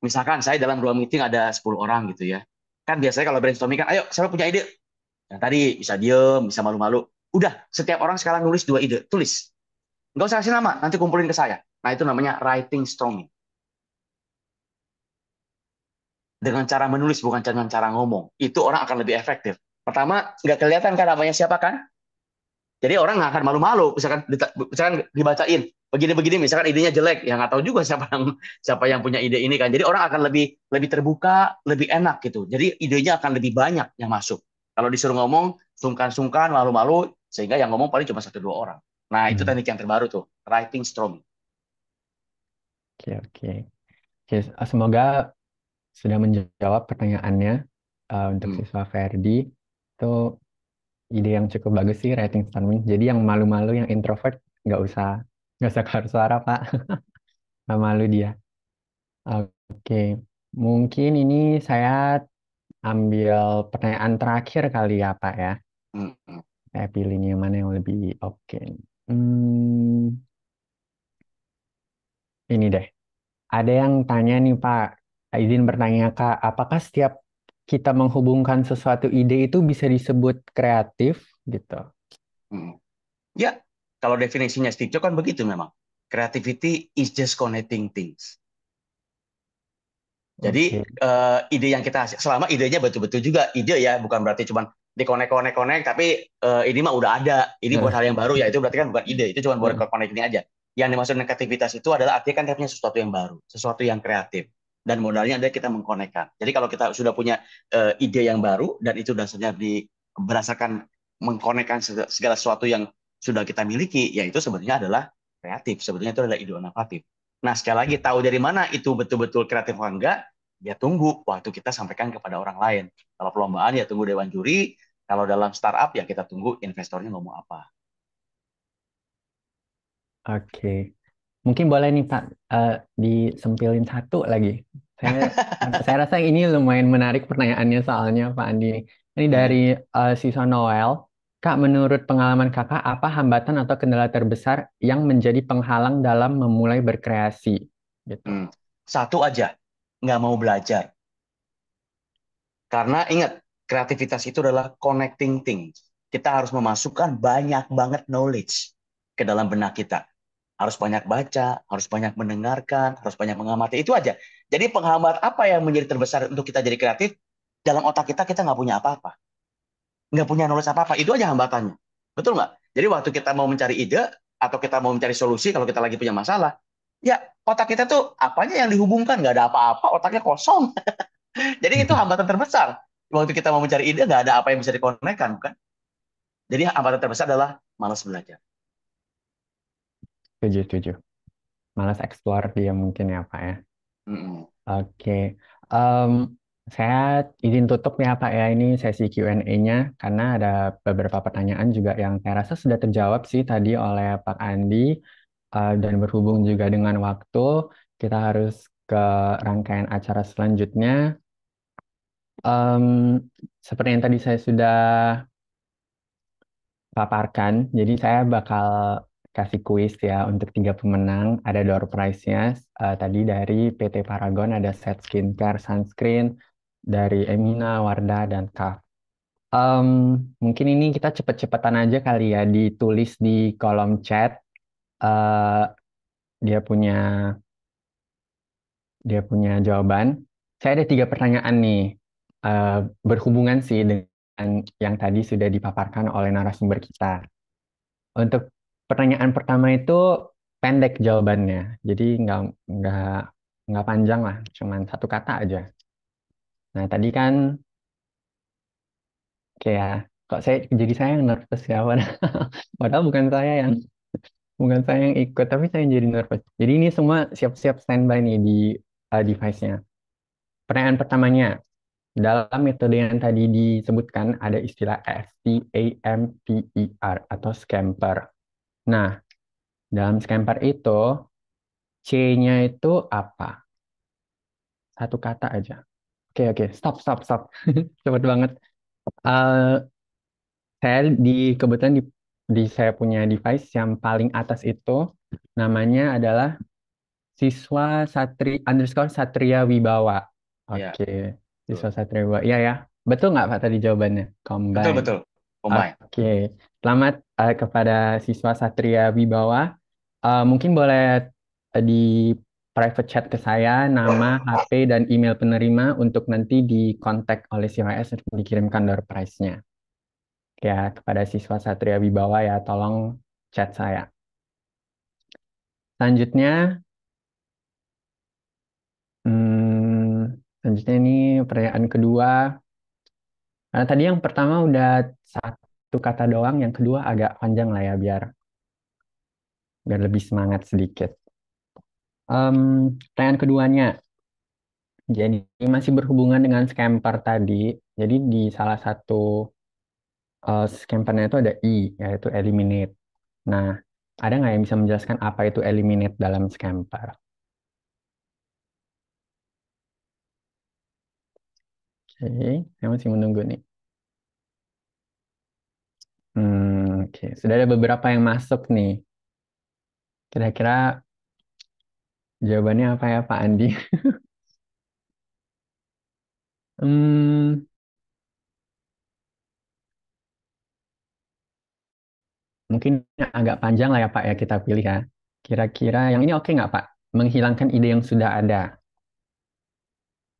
Misalkan saya dalam ruang meeting ada 10 orang gitu ya. Kan biasanya kalau brainstorming kan, ayo siapa punya ide? Yang tadi bisa diem, bisa malu-malu. Udah, setiap orang sekarang nulis 2 ide, tulis. Nggak usah kasih nama, nanti kumpulin ke saya. Nah itu namanya writing storming. Dengan cara menulis, bukan dengan cara ngomong. Itu orang akan lebih efektif. Pertama, nggak kelihatan kan namanya siapa kan? Jadi orang nggak akan malu-malu, misalkan dibacain begini-begini, misalkan idenya jelek, ya nggak tahu juga siapa yang punya ide ini kan. Jadi orang akan lebih lebih terbuka, lebih enak gitu. Jadi idenya akan lebih banyak yang masuk. Kalau disuruh ngomong sungkan-sungkan, malu-malu, sehingga yang ngomong paling cuma 1 2 orang. Nah itu Hmm. teknik yang terbaru tuh, writing storming. Oke, oke. Oke, semoga sudah menjawab pertanyaannya untuk Hmm. siswa Ferdi. Itu ide yang cukup bagus sih writing storming. Jadi yang malu-malu, yang introvert nggak usah keluar suara Pak, nggak malu dia. Oke, mungkin ini saya ambil pertanyaan terakhir kali ya Pak ya. Hmm. Hmm. Saya pilih nih yang mana yang lebih oke. Hmm, ini deh. Ada yang tanya nih Pak, izin bertanya Kak, apakah setiap kita menghubungkan sesuatu ide itu bisa disebut kreatif gitu? Hmm. Ya, kalau definisinya Steve Jobs kan begitu memang. Creativity is just connecting things. Jadi Oke. ide yang kita selama idenya betul-betul juga ide ya, bukan berarti cuma dikonek-konek-konek, tapi ini mah udah ada, ini bukan hal yang baru ya, itu berarti kan bukan ide, itu cuma buat konek ini aja. Yang dimaksud dengan kreativitas itu adalah artinya kan dia punya sesuatu yang baru, sesuatu yang kreatif, dan modalnya adalah kita mengkonekkan. Jadi kalau kita sudah punya ide yang baru dan itu dasarnya berdasarkan mengkonekkan segala sesuatu yang sudah kita miliki, ya itu sebenarnya adalah kreatif, sebetulnya itu adalah ide inovatif. Nah, sekali lagi tahu dari mana itu betul-betul kreatif atau enggak, ya tunggu waktu kita sampaikan kepada orang lain. Kalau perlombaan ya tunggu dewan juri, kalau dalam startup ya kita tunggu investornya ngomong apa. Oke. Mungkin boleh nih Pak, disempilin satu lagi. Saya saya rasa ini lumayan menarik pertanyaannya soalnya Pak Andi. Ini dari siswa Noel. Kak, menurut pengalaman Kakak, apa hambatan atau kendala terbesar yang menjadi penghalang dalam memulai berkreasi? Gitu. Satu aja, nggak mau belajar. Karena ingat, kreativitas itu adalah connecting things. Kita harus memasukkan banyak banget knowledge ke dalam benak kita. Harus banyak baca, harus banyak mendengarkan, harus banyak mengamati. Itu aja. Jadi penghambat apa yang menjadi terbesar untuk kita jadi kreatif? Dalam otak kita nggak punya apa-apa. Nggak punya knowledge apa-apa. Itu aja hambatannya. Betul nggak? Jadi waktu kita mau mencari ide, atau kita mau mencari solusi, kalau kita lagi punya masalah, ya otak kita tuh apanya yang dihubungkan? Nggak ada apa-apa, otaknya kosong. Jadi itu hambatan terbesar. Waktu kita mau mencari ide, nggak ada apa yang bisa dikonekkan, bukan? Jadi hambatan terbesar adalah malas belajar. Setuju, setuju. Malas explore dia mungkin ya Pak ya. Mm-mm. Oke, Em, saya izin tutup ya Pak ya ini sesi Q&A-nya karena ada beberapa pertanyaan juga yang saya rasa sudah terjawab sih tadi oleh Pak Andi. Dan berhubung juga dengan waktu kita harus ke rangkaian acara selanjutnya. Em, Seperti yang tadi saya sudah paparkan, jadi saya bakal kasih kuis ya untuk 3 pemenang. Ada door prize-nya. Tadi dari PT Paragon ada set skincare sunscreen dari Emina, Wardah, dan Kaf. Em, Mungkin ini kita cepet-cepetan aja kali ya ditulis di kolom chat. eh, dia punya dia punya jawaban. Saya ada 3 pertanyaan nih, eh, berhubungan sih dengan yang tadi sudah dipaparkan oleh narasumber kita. Untuk pertanyaan pertama itu pendek jawabannya, jadi nggak nggak panjang lah, cuman 1 kata aja. Nah tadi kan kayak kok saya yang nervous ya, padahal bukan saya yang ikut, tapi saya yang jadi nervous. Jadi ini semua siap-siap standby nih di device-nya. Pertanyaan pertamanya, dalam metode yang tadi disebutkan ada istilah scamper atau scamper. Nah, dalam scamper itu C-nya itu apa? 1 kata aja. Oke, oke, stop, stop, stop. Cepet banget. Eh, saya kebetulan di saya punya device yang paling atas itu namanya adalah siswa Satria Wibawa. Ya, Oke, betul. siswa Satria Wibawa. Iya ya, betul nggak Pak tadi jawabannya? Betul, Combine. betul. Combine. Oke, selamat kepada siswa Satria Wibawa. Mungkin boleh di private chat ke saya nama, HP, dan email penerima untuk nanti dikontak oleh CYS untuk dikirimkan door prize-nya. Ya, kepada siswa Satria Wibawa ya, tolong chat saya. Selanjutnya, selanjutnya ini pertanyaan kedua. Karena tadi yang pertama udah 1 kata doang, yang kedua agak panjang lah ya, biar lebih semangat sedikit. Pertanyaan keduanya, jadi masih berhubungan dengan scamper tadi. Jadi di salah satu scampernya itu ada I, yaitu eliminate. Nah, ada nggak yang bisa menjelaskan apa itu eliminate dalam scamper? Oke, saya masih menunggu nih. Oke, sudah ada beberapa yang masuk nih. Kira-kira jawabannya apa ya, Pak Andi? Hmm, Mungkin agak panjang lah ya, Pak ya, kita pilih ya. Kira-kira yang ini oke nggak, Pak? Menghilangkan ide yang sudah ada.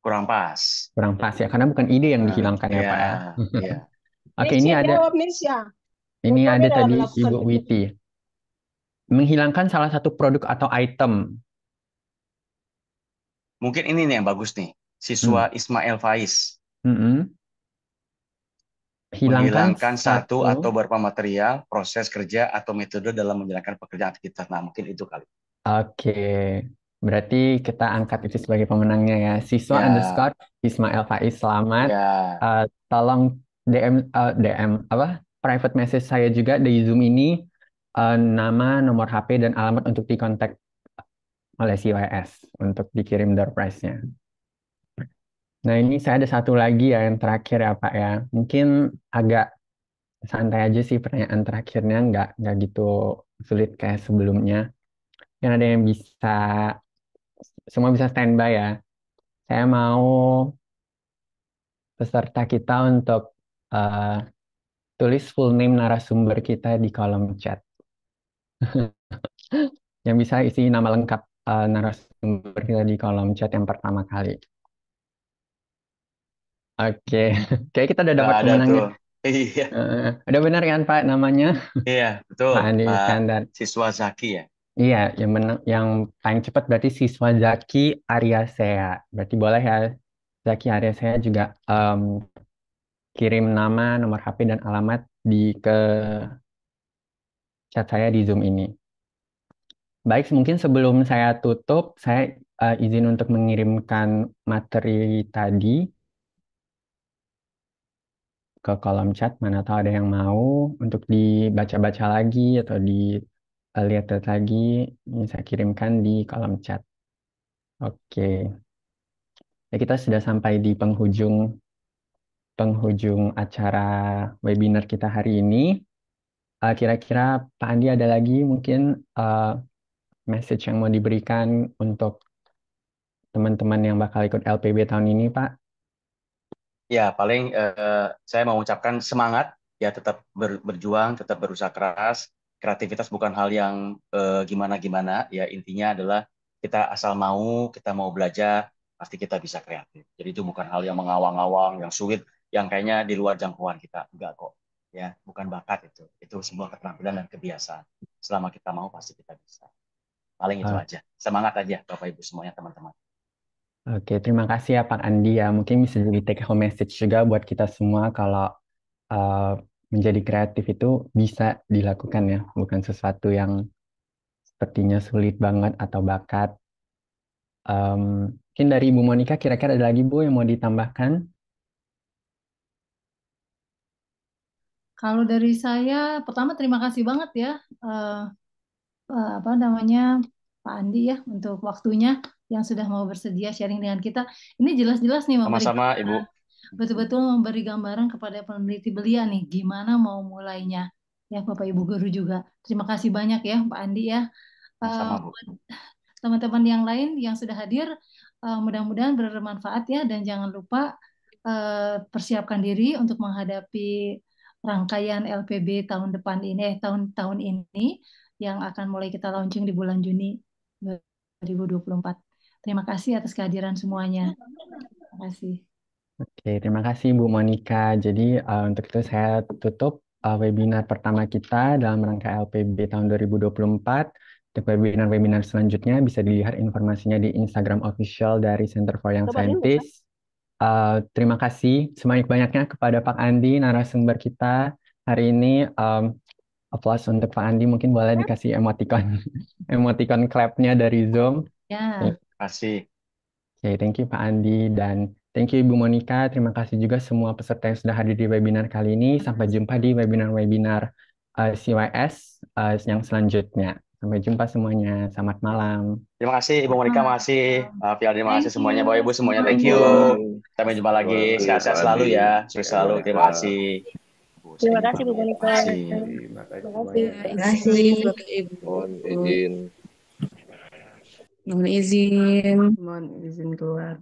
Kurang pas. Kurang pas ya, karena bukan ide yang dihilangkan ya, Iya, Pak ya. iya. Oke, ini Nesya ada jawab, Nesya. ini ada Bagaimana dalam tadi melakukan Ibu penelitian? Witi. Menghilangkan salah satu produk atau item. Mungkin ini nih yang bagus nih. Siswa Ismail Faiz. Mm-mm. Hilangkan Menghilangkan satu atau beberapa material, proses kerja, atau metode dalam menjalankan pekerjaan aktivitas. Nah, mungkin itu kali. Oke, berarti kita angkat itu sebagai pemenangnya ya. Siswa Ya, underscore Ismail Faiz, selamat. ya. Tolong DM apa private message saya juga di Zoom ini, nama, nomor HP, dan alamat untuk dikontak oleh CYS untuk dikirim door prize-nya. Nah ini saya ada satu lagi ya yang terakhir ya Pak ya. Mungkin agak santai aja sih pertanyaan terakhirnya, nggak gitu sulit kayak sebelumnya. Yang ada yang bisa, semua bisa standby ya. Saya mau peserta kita untuk eh, tulis full name narasumber kita di kolom chat. Yang bisa isi nama lengkap narasumber kita di kolom chat yang pertama kali. Oke, kayak kita udah Nggak dapat ada pemenangnya. tuh. Iya, Udah benar kan Pak namanya? iya, betul. Pak Andi Pak Iskandar. Siswa Zaki ya. Iya, yang menang, yang paling cepat berarti siswa Zaki Aryasea. Berarti boleh ya Zaki Aryasea juga kirim nama, nomor HP, dan alamat ke chat saya di Zoom ini. Baik, mungkin sebelum saya tutup, saya izin untuk mengirimkan materi tadi ke kolom chat. Mana tahu ada yang mau untuk dibaca-baca lagi atau dilihat lagi. Ini saya kirimkan di kolom chat. Oke, ya kita sudah sampai di penghujung acara webinar kita hari ini. Kira-kira Pak Andi ada lagi mungkin message yang mau diberikan untuk teman-teman yang bakal ikut LPB tahun ini, Pak? Ya, paling saya mau ucapkan semangat, ya tetap berjuang, tetap berusaha keras. kreativitas bukan hal yang gimana-gimana, ya intinya adalah kita asal mau, kita mau belajar, pasti kita bisa kreatif. Jadi itu bukan hal yang mengawang-awang, yang sulit, yang kayaknya di luar jangkauan kita. Enggak kok. Ya, bukan bakat itu. Itu sebuah keterampilan dan kebiasaan. Selama kita mau, pasti kita bisa. Paling itu Ah, aja. Semangat aja, Bapak Ibu semuanya, teman-teman. Oke, terima kasih ya Pak Andi ya. Mungkin bisa jadi take home message juga buat kita semua kalau uh, menjadi kreatif itu bisa dilakukan ya, bukan sesuatu yang sepertinya sulit banget atau bakat. Mungkin dari Ibu Monica kira-kira ada lagi Bu yang mau ditambahkan? Kalau dari saya, pertama terima kasih banget ya, eh, apa namanya, Pak Andi ya, untuk waktunya yang sudah mau bersedia sharing dengan kita. Ini jelas-jelas nih Sama-sama, Ibu. betul-betul memberi gambaran kepada peneliti belia nih, gimana mau mulainya. Ya, Bapak Ibu Guru juga. Terima kasih banyak ya, Pak Andi ya. Sama-sama, Bu. Buat teman-teman yang lain yang sudah hadir, mudah-mudahan bermanfaat ya, dan jangan lupa persiapkan diri untuk menghadapi rangkaian LPB tahun depan ini, tahun ini yang akan mulai kita launching di bulan Juni 2024. Terima kasih atas kehadiran semuanya. Terima kasih. Oke, terima kasih Bu Monica. Jadi untuk itu saya tutup webinar pertama kita dalam rangka LPB tahun 2024. Untuk webinar-webinar selanjutnya bisa dilihat informasinya di Instagram official dari Center for Young Scientists. Terima kasih sebanyak-banyaknya kepada Pak Andi, narasumber kita hari ini. Applause untuk Pak Andi, mungkin boleh dikasih emoticon emoticon clap-nya dari Zoom. Ya. Terima kasih. Oke, thank you Pak Andi dan thank you Ibu Monica. Terima kasih juga semua peserta yang sudah hadir di webinar kali ini. Sampai jumpa di webinar-webinar CYS yang selanjutnya. Sampai jumpa semuanya. Selamat malam. Terima kasih Ibu Monica, makasih. Fialdi, makasih Thank semuanya. you. Bapak Ibu semuanya, thank you. Sampai jumpa lagi. Sehat-sehat selalu ya. Sukses selalu. Terima kasih. Terima kasih Bu Terima Monica. kasih. Terima Terima kasih. Bapak Ibu. Mohon izin. Mohon izin. Mohon izin keluar.